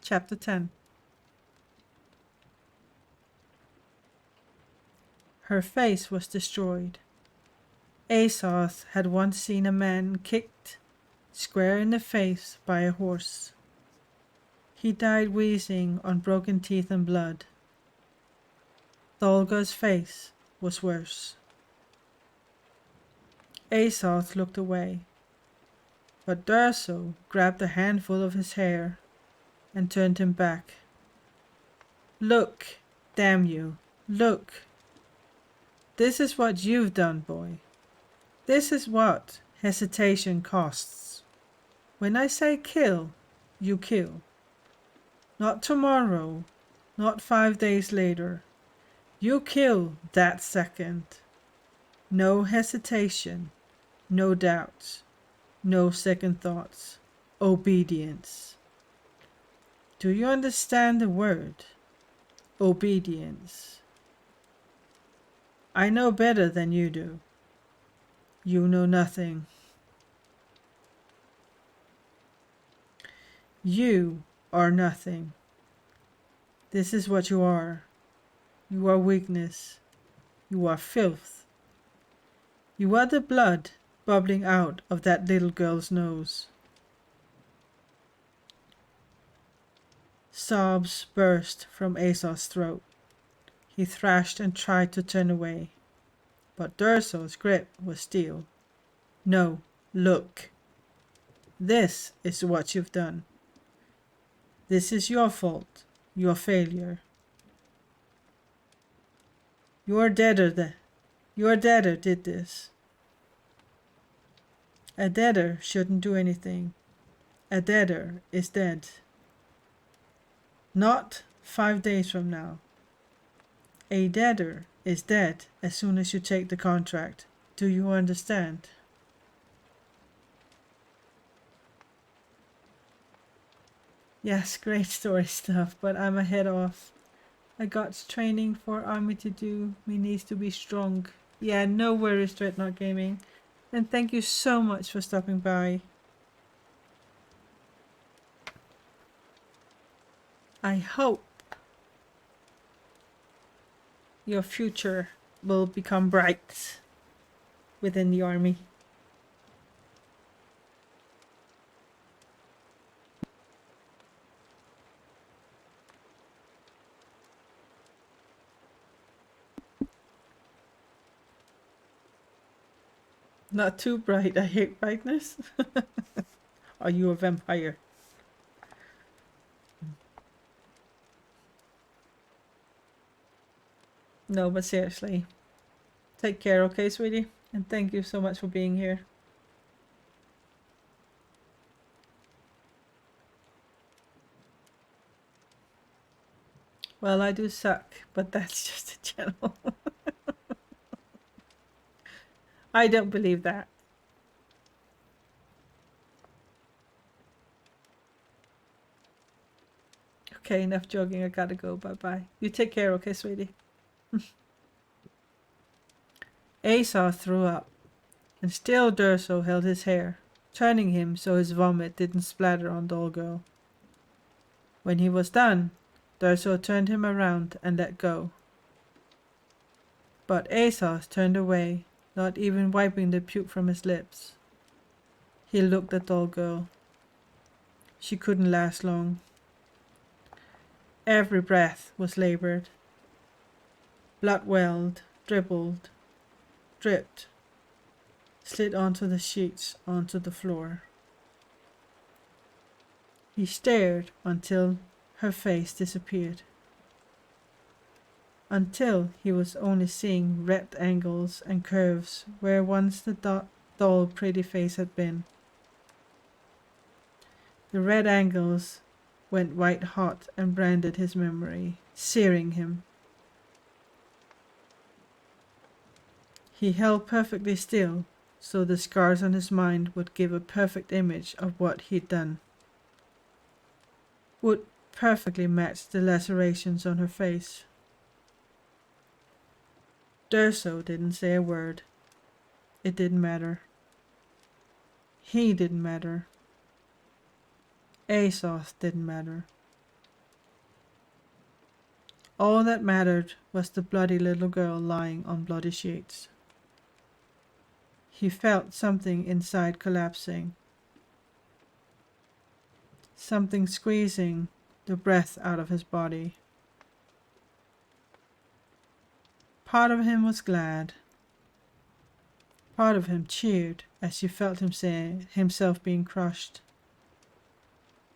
S1: Chapter 10. Her face was destroyed. Azoth had once seen a man kicked square in the face by a horse. He died wheezing on broken teeth and blood. Tholga's face was worse. Azoth looked away, but Durso grabbed a handful of his hair and turned him back. Look, damn you, look. This is what you've done, boy. This is what hesitation costs. When I say kill, you kill. Not tomorrow, not 5 days later. You kill that second. No hesitation, no doubts, no second thoughts. Obedience. Do you understand the word? Obedience. I know better than you do. You know nothing. You are nothing. This is what you are. You are weakness. You are filth. You are the blood bubbling out of that little girl's nose. Sobs burst from Azoth's throat. He thrashed and tried to turn away, but Durso's grip was steel. No, look. This is what you've done. This is your fault, your failure. Your debtor did this. A debtor shouldn't do anything. A debtor is dead. Not 5 days from now. A debtor is dead as soon as you take the contract. Do you understand? Yes, great story stuff, but I'm ahead off. I got training for army to do. Me needs to be strong. Yeah, no worries, Dreadnought Gaming. And thank you so much for stopping by. I hope your future will become bright within the army. Not too bright, I hate brightness. Are you a vampire? No, but seriously. Take care, okay, sweetie? And thank you so much for being here. Well, I do suck, but that's just a general. I don't believe that. Okay, enough jogging. I gotta go. Bye-bye. You take care, okay, sweetie? Azoth threw up, and still Durso held his hair, turning him so his vomit didn't splatter on Dolgo. When he was done, Durso turned him around and let go. But Azoth turned away, not even wiping the puke from his lips. He looked at Dolgo. She couldn't last long. Every breath was labored. Blood welled, dribbled, dripped, slid onto the sheets, onto the floor. He stared until her face disappeared. Until he was only seeing red angles and curves where once the dull, pretty face had been. The red angles went white hot and branded his memory, searing him. He held perfectly still, so the scars on his mind would give a perfect image of what he'd done. Would perfectly match the lacerations on her face. Durso didn't say a word. It didn't matter. He didn't matter. Azoth didn't matter. All that mattered was the bloody little girl lying on bloody sheets. He felt something inside collapsing. Something squeezing the breath out of his body. Part of him was glad. Part of him cheered as he felt himself being crushed,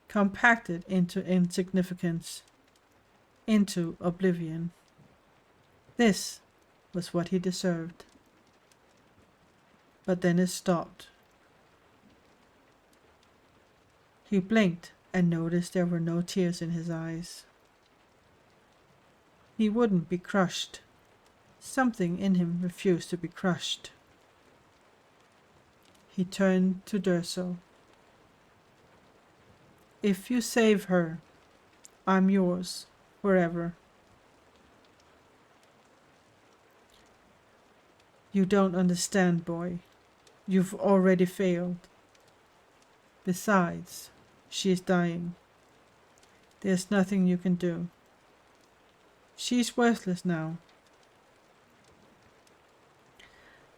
S1: compacted into insignificance, into oblivion. This was what he deserved. But then it stopped. He blinked and noticed there were no tears in his eyes. He wouldn't be crushed. Something in him refused to be crushed. He turned to Durso. If you save her, I'm yours forever. You don't understand, boy. You've already failed. Besides, she is dying. There's nothing you can do. She's worthless now.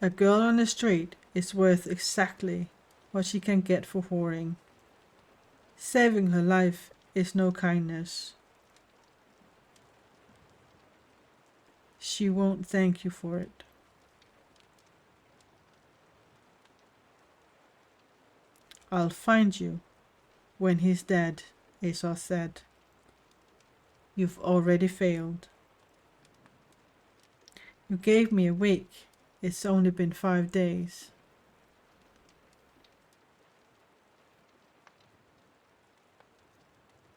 S1: A girl on the street is worth exactly what she can get for whoring. Saving her life is no kindness. She won't thank you for it. I'll find you when he's dead, Esau said. You've already failed. You gave me a week. It's only been 5 days.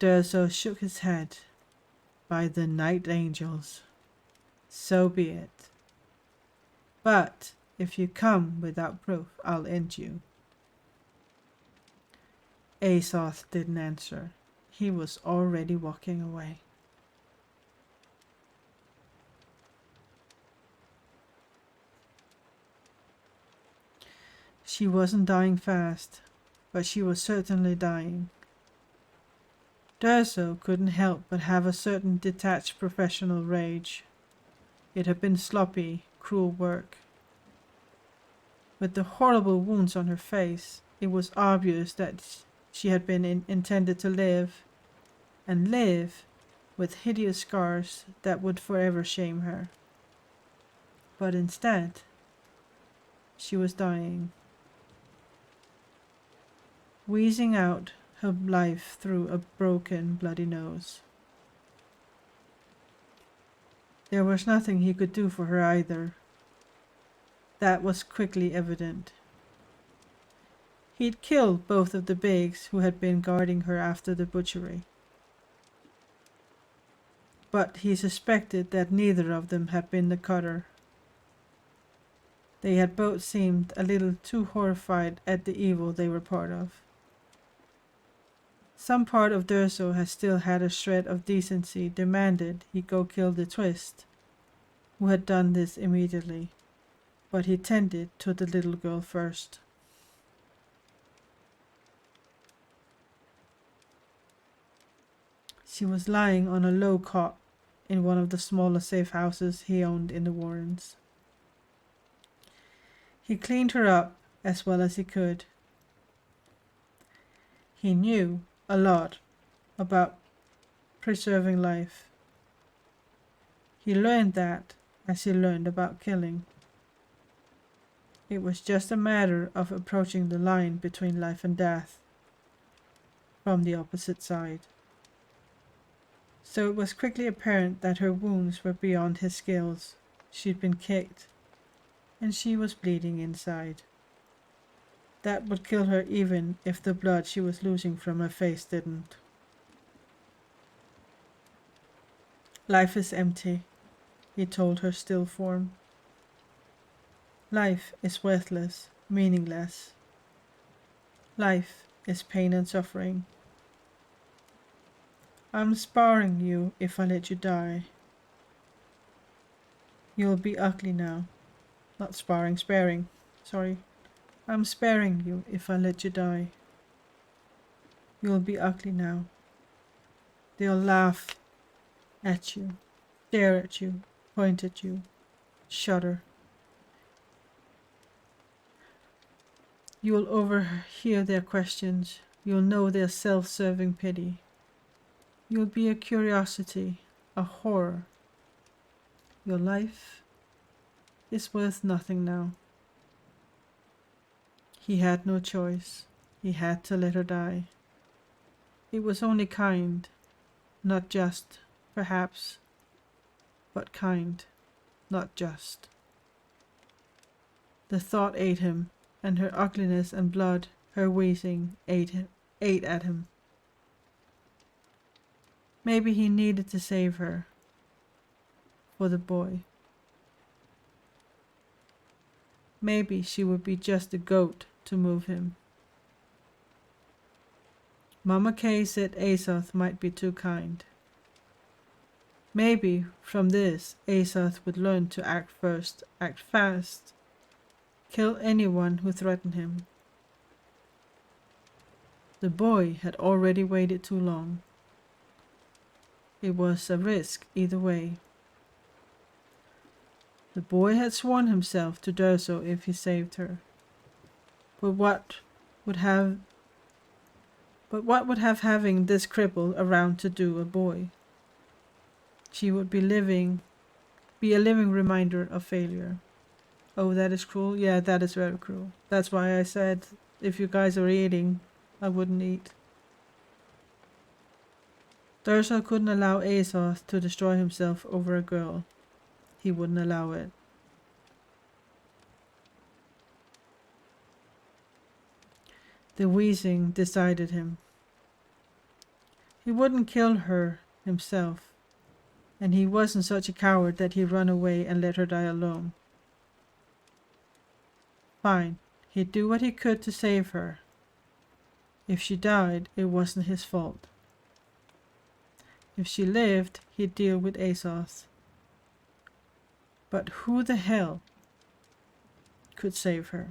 S1: Durso shook his head. By the night angels. So be it. But if you come without proof, I'll end you. Azoth didn't answer. He was already walking away. She wasn't dying fast, but she was certainly dying. Durso couldn't help but have a certain detached professional rage. It had been sloppy, cruel work. With the horrible wounds on her face, it was obvious that she had been intended to live, and live with hideous scars that would forever shame her. But instead, she was dying, wheezing out her life through a broken, bloody nose. There was nothing he could do for her either. That was quickly evident. He'd killed both of the Bigs who had been guarding her after the butchery. But he suspected that neither of them had been the cutter. They had both seemed a little too horrified at the evil they were part of. Some part of Durso had still had a shred of decency demanded he go kill the Twist, who had done this immediately, but he tended to the little girl first. She was lying on a low cot in one of the smaller safe houses he owned in the Warrens. He cleaned her up as well as he could. He knew a lot about preserving life. He learned that as he learned about killing. It was just a matter of approaching the line between life and death from the opposite side. So it was quickly apparent that her wounds were beyond his skills. She'd been kicked, and she was bleeding inside. That would kill her even if the blood she was losing from her face didn't. Life is empty, he told her still form. Life is worthless, meaningless. Life is pain and suffering. I'm sparing you if I let you die. You'll be ugly now. Not sparing. Sorry. I'm sparing you if I let you die. You'll be ugly now. They'll laugh at you, stare at you, point at you, shudder. You'll overhear their questions. You'll know their self-serving pity. You'll be a curiosity, a horror. Your life is worth nothing now. He had no choice. He had to let her die. It was only kind, not just, perhaps, but kind, not just. The thought ate him, and her ugliness and blood, her wheezing, ate at him. Maybe he needed to save her. For the boy. Maybe she would be just a goat to move him. Mama Kay said Azoth might be too kind. Maybe from this Azoth would learn to act first, act fast, kill anyone who threatened him. The boy had already waited too long. It was a risk either way. The boy had sworn himself to do so if he saved her. But what would have having this cripple around to do a boy? She would be a living reminder of failure. Oh, that is cruel? Yeah, that is very cruel. That's why I said, if you guys are eating, I wouldn't eat. Dursa couldn't allow Azoth to destroy himself over a girl. He wouldn't allow it. The wheezing decided him. He wouldn't kill her himself, and he wasn't such a coward that he'd run away and let her die alone. Fine, he'd do what he could to save her. If she died, it wasn't his fault. If she lived, he'd deal with Azoth. But who the hell could save her?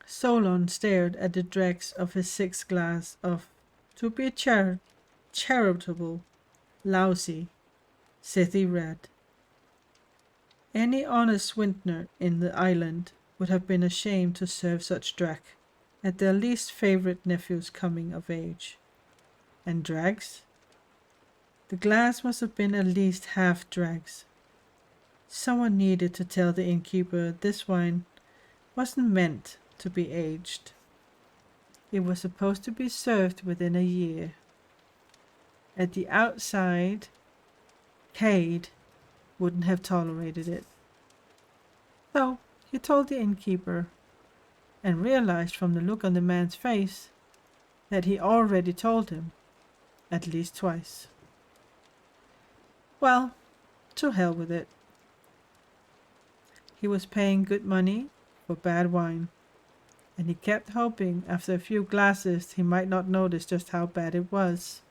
S1: Solon stared at the dregs of his sixth glass of, to be charitable, lousy, Sithי red. Any honest vintner in the island would have been ashamed to serve such drac at their least favorite nephew's coming of age. And dregs? The glass must have been at least half dregs. Someone needed to tell the innkeeper this wine wasn't meant to be aged. It was supposed to be served within a year. At the outside, Cade wouldn't have tolerated it. So he told the innkeeper, and realized from the look on the man's face that he already told him, at least twice. Well, to hell with it. He was paying good money for bad wine, and he kept hoping after a few glasses he might not notice just how bad it was.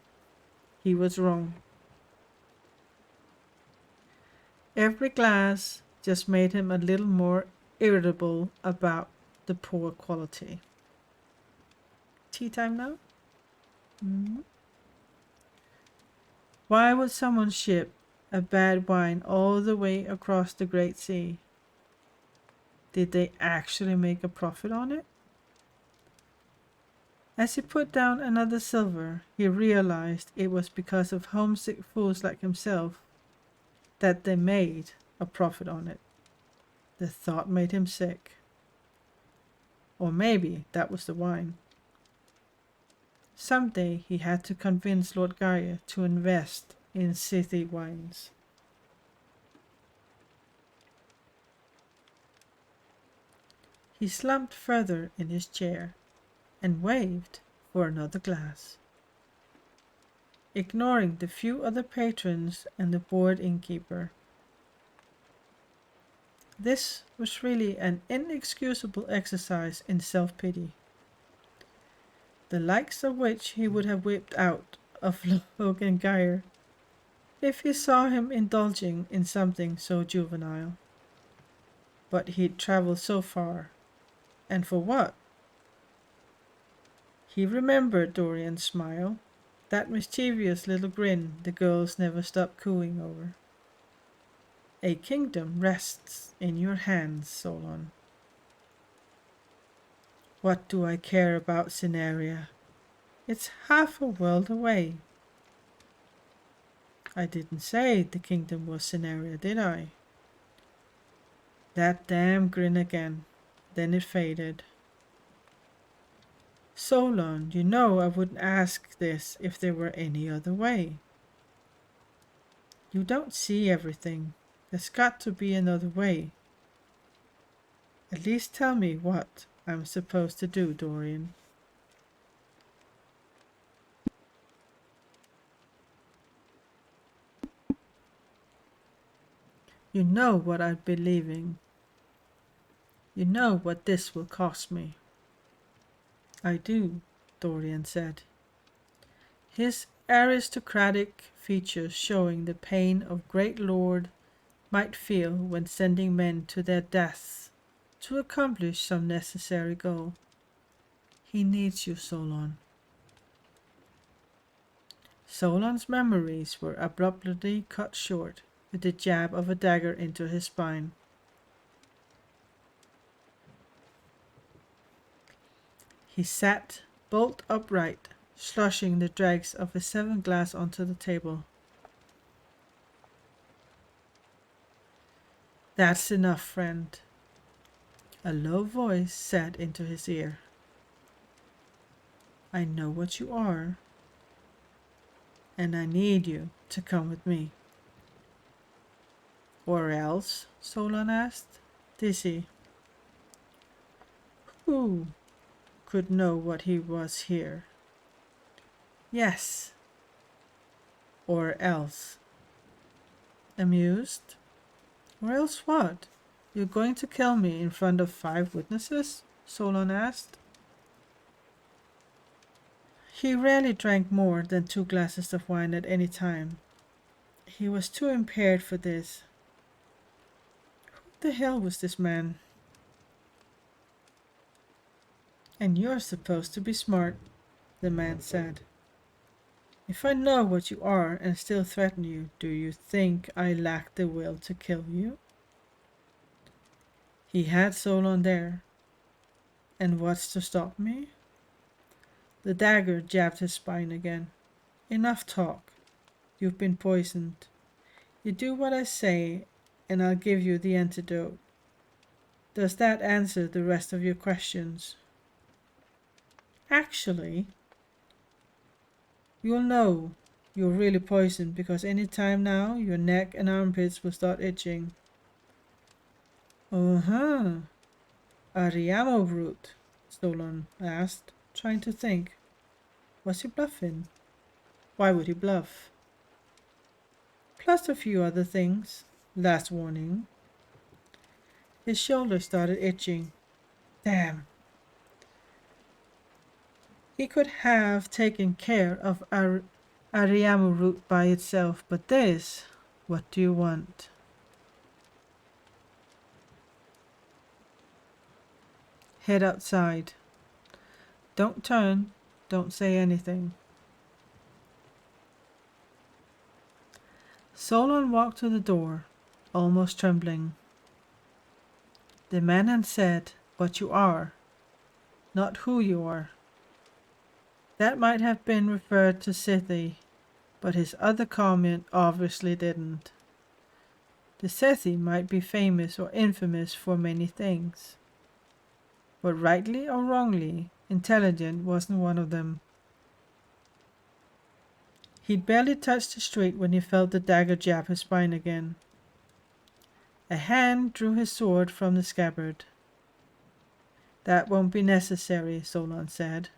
S1: He was wrong. Every glass just made him a little more irritable about the poor quality. Tea time now? Why would someone ship a bad wine all the way across the Great Sea? Did they actually make a profit on it? As he put down another silver, he realized it was because of homesick fools like himself that they made a profit on it. The thought made him sick. Or maybe that was the wine. Someday he had to convince Lord Gaia to invest in Sithį wines. He slumped further in his chair and waved for another glass, ignoring the few other patrons and the bored innkeeper. This was really an inexcusable exercise in self-pity, the likes of which he would have whipped out of Logan Geyer if he saw him indulging in something so juvenile. But he'd traveled so far, and for what? He remembered Dorian's smile, that mischievous little grin the girls never stopped cooing over. A kingdom rests in your hands, Solon. What do I care about Cineria? It's half a world away. I didn't say the kingdom was Cineria, did I? That damn grin again. Then it faded. Solon, you know I wouldn't ask this if there were any other way. You don't see everything. There's got to be another way. At least tell me what I'm supposed to do, Dorian. You know what I'd be leaving. You know what this will cost me. I do, Dorian said, his aristocratic features showing the pain a great lord might feel when sending men to their deaths to accomplish some necessary goal. He needs you, Solon. Solon's memories were abruptly cut short with the jab of a dagger into his spine. He sat bolt upright, slushing the dregs of his 7 glass onto the table. That's enough, friend. A low voice said into his ear. I know what you are, and I need you to come with me. Or else? Solon asked. Dizzy. Who could know what he was here? Yes. Or else. Amused? Or else what? You're going to kill me in front of 5 witnesses? Solon asked. He rarely drank more than 2 glasses of wine at any time. He was too impaired for this. Who the hell was this man? And you're supposed to be smart, the man said. If I know what you are and still threaten you, do you think I lack the will to kill you? He had Solon there. And what's to stop me? The dagger jabbed his spine again. Enough talk. You've been poisoned. You do what I say, and I'll give you the antidote. Does that answer the rest of your questions? Actually, you'll know you're really poisoned because any time now your neck and armpits will start itching. Uh-huh. Ariamo root, Solon asked, trying to think. Was he bluffing? Why would he bluff? Plus a few other things. Last warning. His shoulder started itching. Damn. He could have taken care of Ariamo root by itself, but this, what do you want? Head outside. Don't turn, don't say anything. Solon walked to the door, almost trembling. The man had said, what you are, not who you are. That might have been referred to Sethi, but his other comment obviously didn't. The Sethi might be famous or infamous for many things, but rightly or wrongly, intelligent wasn't one of them. He'd barely touched the street when he felt the dagger jab his spine again. A hand drew his sword from the scabbard. That won't be necessary, Solon said.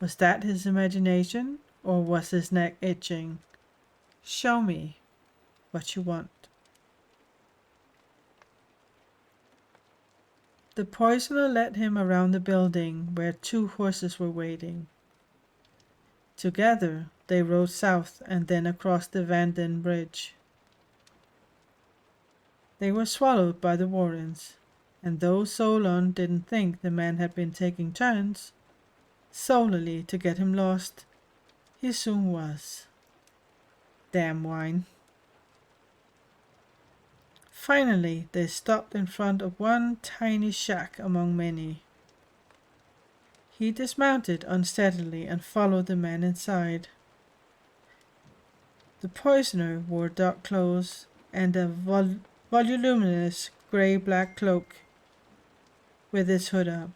S1: Was that his imagination, or was his neck itching? Show me what you want. The poisoner led him around the building where 2 horses were waiting. Together they rode south and then across the Vanden Bridge. They were swallowed by the Warrens, and though Solon didn't think the man had been taking turns solely to get him lost, he soon was. Damn wine. Finally, they stopped in front of one tiny shack among many. He dismounted unsteadily and followed the man inside. The poisoner wore dark clothes and a voluminous grey-black cloak with its hood up.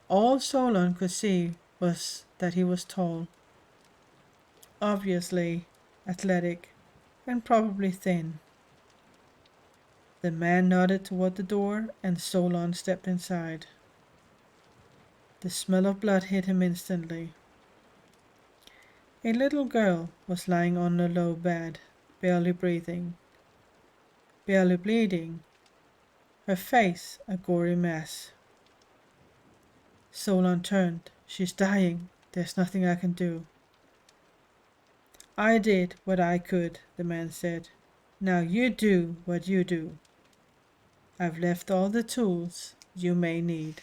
S1: All Solon could see was that he was tall, obviously athletic, and probably thin. The man nodded toward the door, and Solon stepped inside. The smell of blood hit him instantly. A little girl was lying on a low bed, barely breathing, barely bleeding, her face a gory mess. Solon turned. She's dying. There's nothing I can do. I did what I could, the man said. Now you do what you do. I've left all the tools you may need.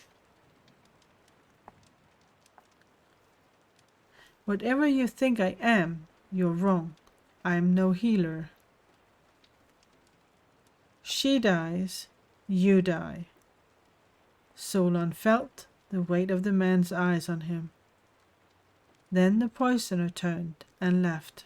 S1: Whatever you think I am, you're wrong. I'm no healer. She dies, you die. Solon felt the weight of the man's eyes on him. Then the poisoner turned and left.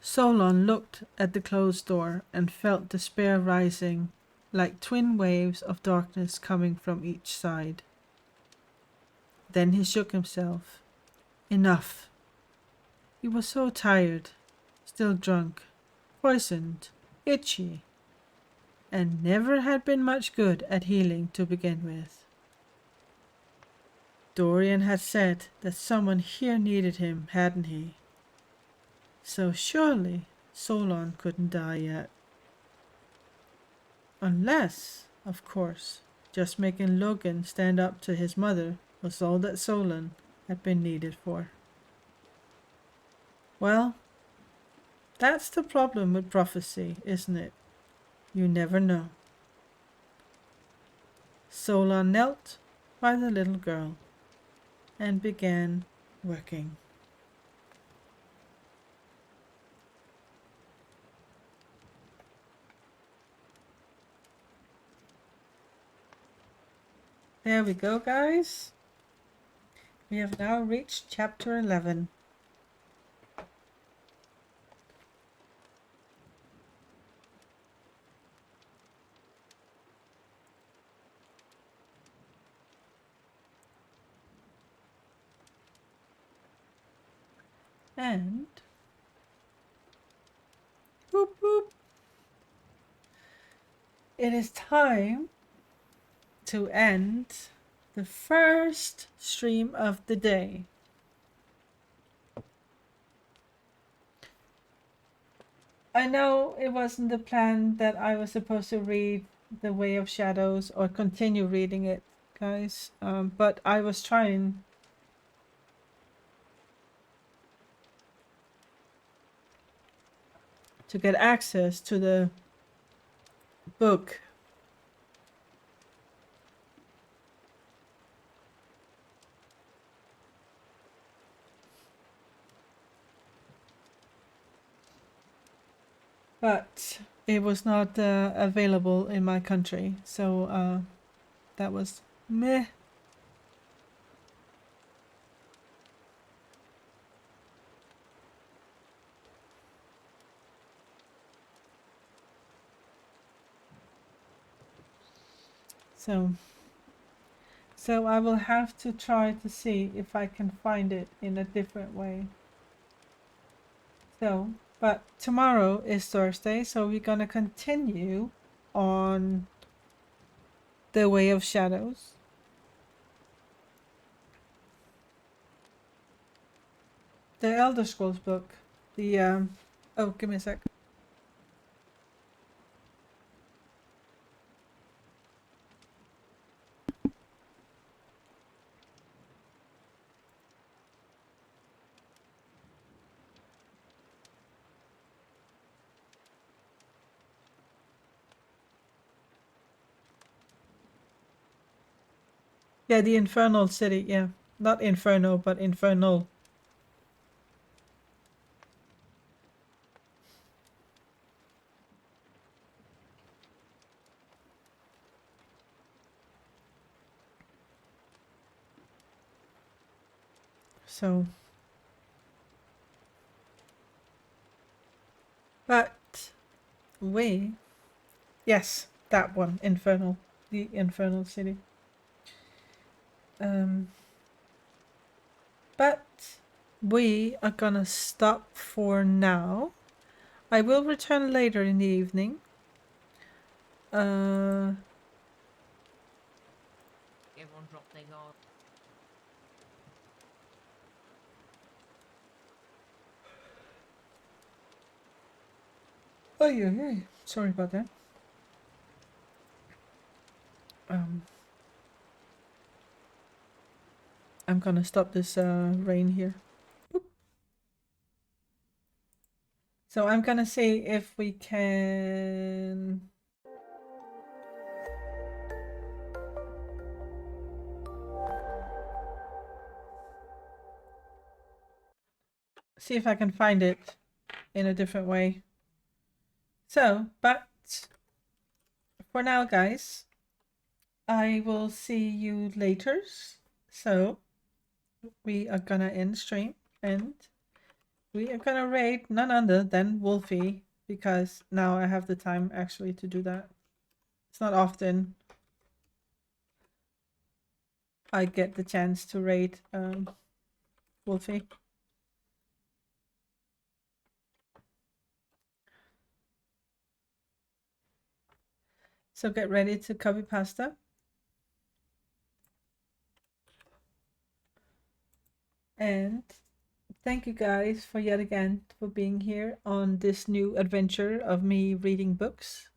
S1: Solon looked at the closed door and felt despair rising, like twin waves of darkness coming from each side. Then he shook himself. Enough. He was so tired, still drunk, poisoned, itchy, and never had been much good at healing to begin with. Dorian had said that someone here needed him, hadn't he? So surely Solon couldn't die yet. Unless, of course, just making Logan stand up to his mother was all that Solon had been needed for. Well, that's the problem with prophecy, isn't it? You never know. Solon knelt by the little girl and began working. There we go, guys. We have now reached chapter 11. And whoop whoop, it is time to end the first stream of the day. I know it wasn't the plan that I was supposed to read The Way of Shadows or continue reading it, guys, but I was trying to get access to the book. But it was not available in my country, so that was meh. So I will have to try to see if I can find it in a different way. So, but tomorrow is Thursday, so we're gonna continue on The Way of Shadows. The Elder Scrolls book. The oh, give me a sec. Yeah, the Infernal City, yeah. Not Inferno, but Infernal. So, but yes, that one, Infernal, the Infernal City. But we are gonna stop for now. I will return later in the evening.
S4: Everyone drop their guard.
S1: Oh yeah. Sorry about that. I'm gonna stop this rain here. Boop. So I'm gonna see if we can. See if I can find it in a different way. So, but for now, guys, I will see you later. So, we are gonna end stream and we are gonna raid none other than Wolfie because now I have the time actually to do that. It's not often I get the chance to raid Wolfie. So get ready to copy pasta. And thank you guys for yet again for being here on this new adventure of me reading books.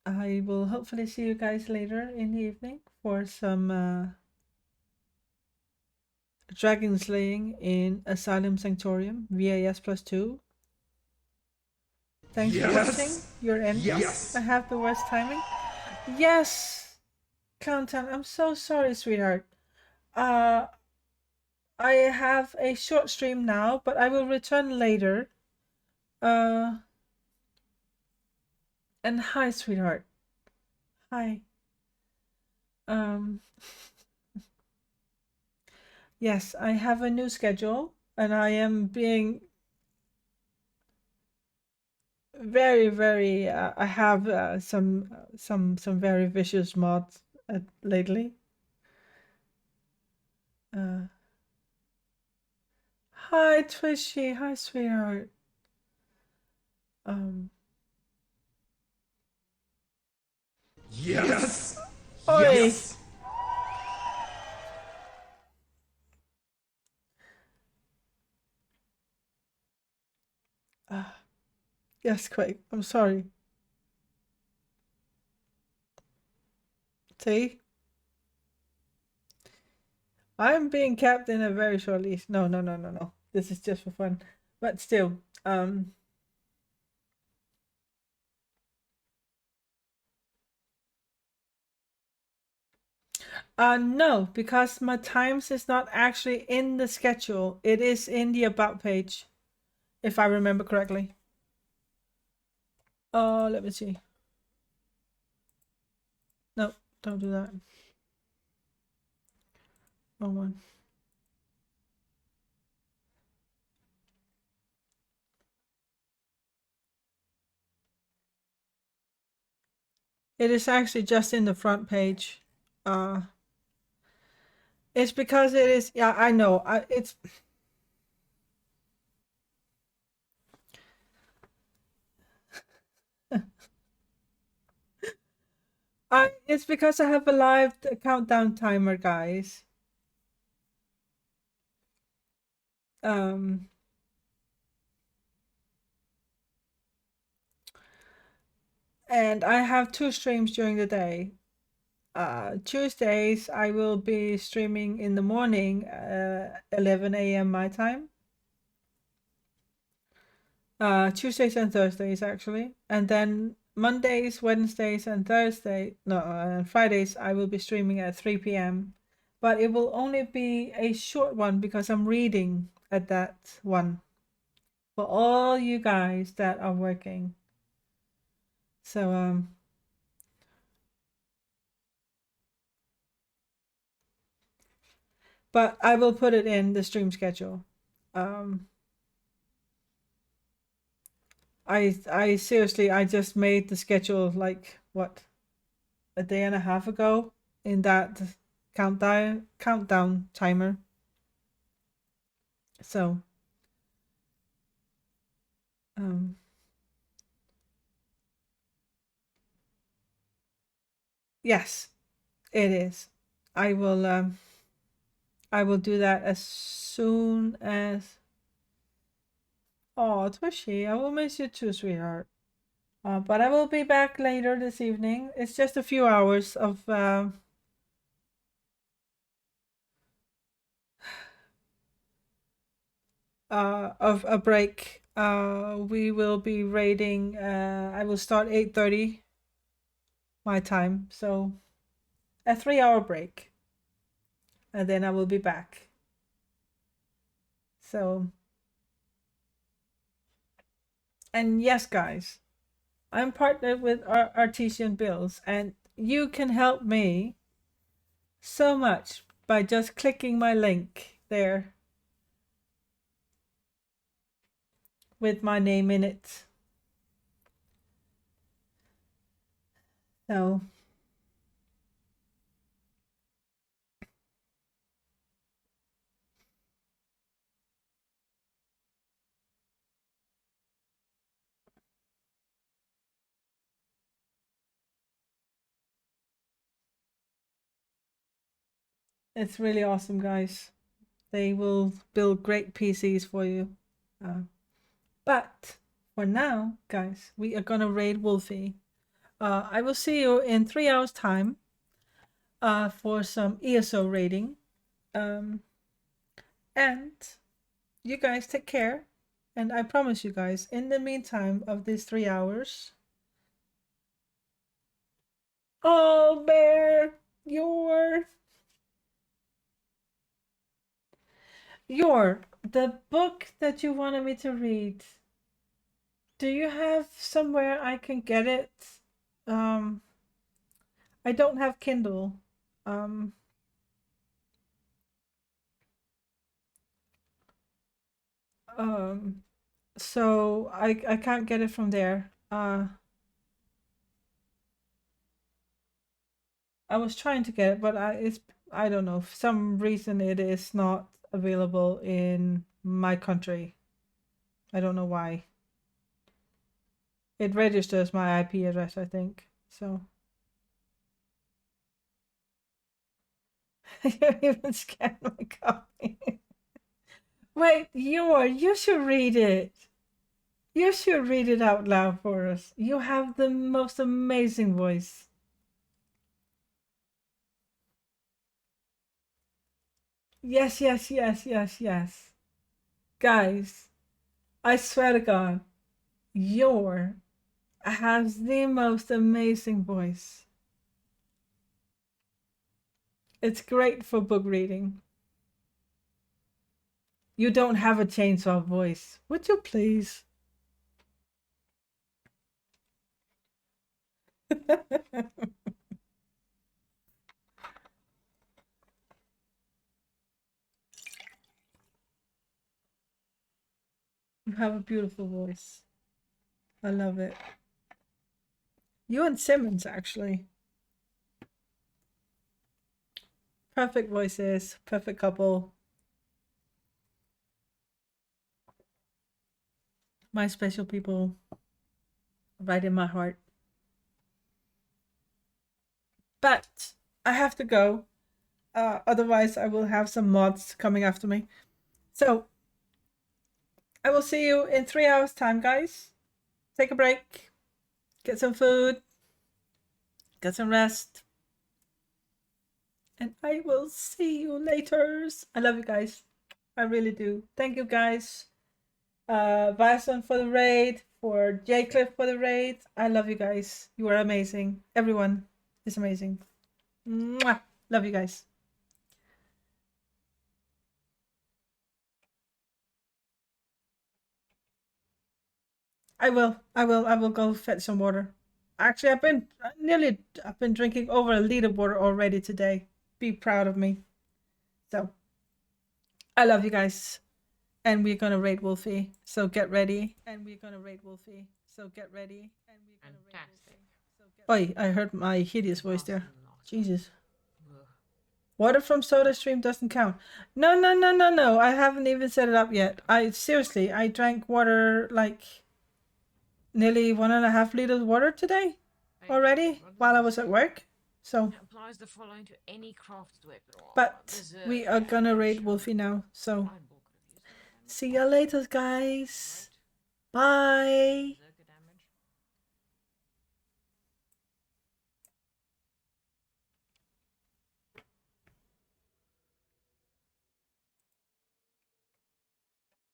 S1: I will hopefully see you guys later in the evening for some dragon slaying in Asylum Sanctorium VAS +2. Thanks for watching. Your end.
S3: Yes.
S1: I have the worst timing. Yes, Countdown. I'm so sorry, sweetheart. I have a short stream now, but I will return later. And hi, sweetheart. Hi. Yes, I have a new schedule, and I am being very. I have some very vicious mods lately. Hi, Twishy. Hi, sweetheart.
S3: Yes.
S1: Oi.
S3: Yes.
S1: Yes, Quake. I'm sorry. See? I'm being kept in a very short leash. No. This is just for fun. But still, no, because my times is not actually in the schedule. It is in the about page, if I remember correctly. Let me see. No, don't do that. Wrong one. It is actually just in the front page. It's because it is. Yeah, I know. It's. It's because I have a live countdown timer, guys. And I have 2 streams during the day. Tuesdays I will be streaming in the morning, 11 a.m. my time. Tuesdays and Thursdays actually, and then Mondays, Wednesdays, and Fridays I will be streaming at 3 p.m. But it will only be a short one because I'm reading at that one for all you guys that are working. So But I will put it in the stream schedule. I seriously, I just made the schedule like what, a day and a half ago in that countdown timer. So um yes, it is. I will I will do that as soon as. Oh, Twishy, I will miss you too, sweetheart. But I will be back later this evening. It's just a few hours of a break. We will be raiding. I will start 8:30 my time, so a 3-hour break, and then I will be back. So, and yes, guys, I'm partnered with Artesian Bills, and you can help me so much by just clicking my link there with my name in it. So it's really awesome, guys. They will build great PCs for you. But for now, guys, we are gonna raid Wolfie. I will see you in 3 hours' time for some ESO raiding. And you guys take care. And I promise you guys, in the meantime of these 3 hours. Oh, Bear, your the book that you wanted me to read. Do you have somewhere I can get it? Um, I don't have Kindle. Um, um, so I can't get it from there. I was trying to get it, but I don't know, for some reason it is not available in my country. I don't know why. It registers my IP address, I think. So you even scanned my copy. Wait, you should read it. You should read it out loud for us. You have the most amazing voice. Yes, yes, yes, yes, yes. Guys, I swear to God, your has the most amazing voice. It's great for book reading. You don't have a chainsaw voice. Would you please? You have a beautiful voice. I love it. You and Simmons, actually. Perfect voices, perfect couple. My special people, right in my heart. But I have to go. Otherwise, I will have some mods coming after me. So I will see you in 3 hours' time, guys. Take a break, get some food, get some rest, and I will see you later. I love you guys. I really do. Thank you, guys. Bison for the raid, for J Cliff for the raid. I love you guys. You are amazing. Everyone is amazing. Mwah! Love you guys. I will go fetch some water. Actually, I've been drinking over a liter of water already today. Be proud of me. So, I love you guys. And we're gonna raid Wolfie. So get ready. And we're gonna raid Wolfie. So get ready. And we're gonna raid
S4: Fantastic.
S1: Wolfie. Oi, I heard my hideous voice there.
S4: Not.
S1: Jesus.
S4: Ugh.
S1: Water from Soda Stream doesn't count. No. I haven't even set it up yet. I drank water like nearly 1.5 liters of water today
S4: Hey,
S1: already
S4: what
S1: while I
S4: does
S1: was
S4: this
S1: at
S4: say?
S1: work. So,
S4: It applies the following to any crafted weapon. or
S1: but
S4: berserk
S1: we are gonna raid
S4: damage.
S1: Wolfie now. So,
S4: Iron Ball could have used that damage,
S1: see ya later, guys.
S4: right?
S1: Bye.
S4: Berserker damage.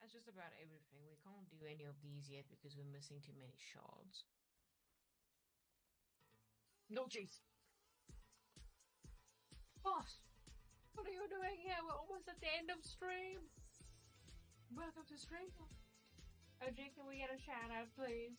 S4: That's just about everything. We can't do any of these yet because we're missing too many shards. No, jeez. Boss, what are you doing here? We're almost at the end of stream. Welcome to stream. OG, can we get a shout out, please?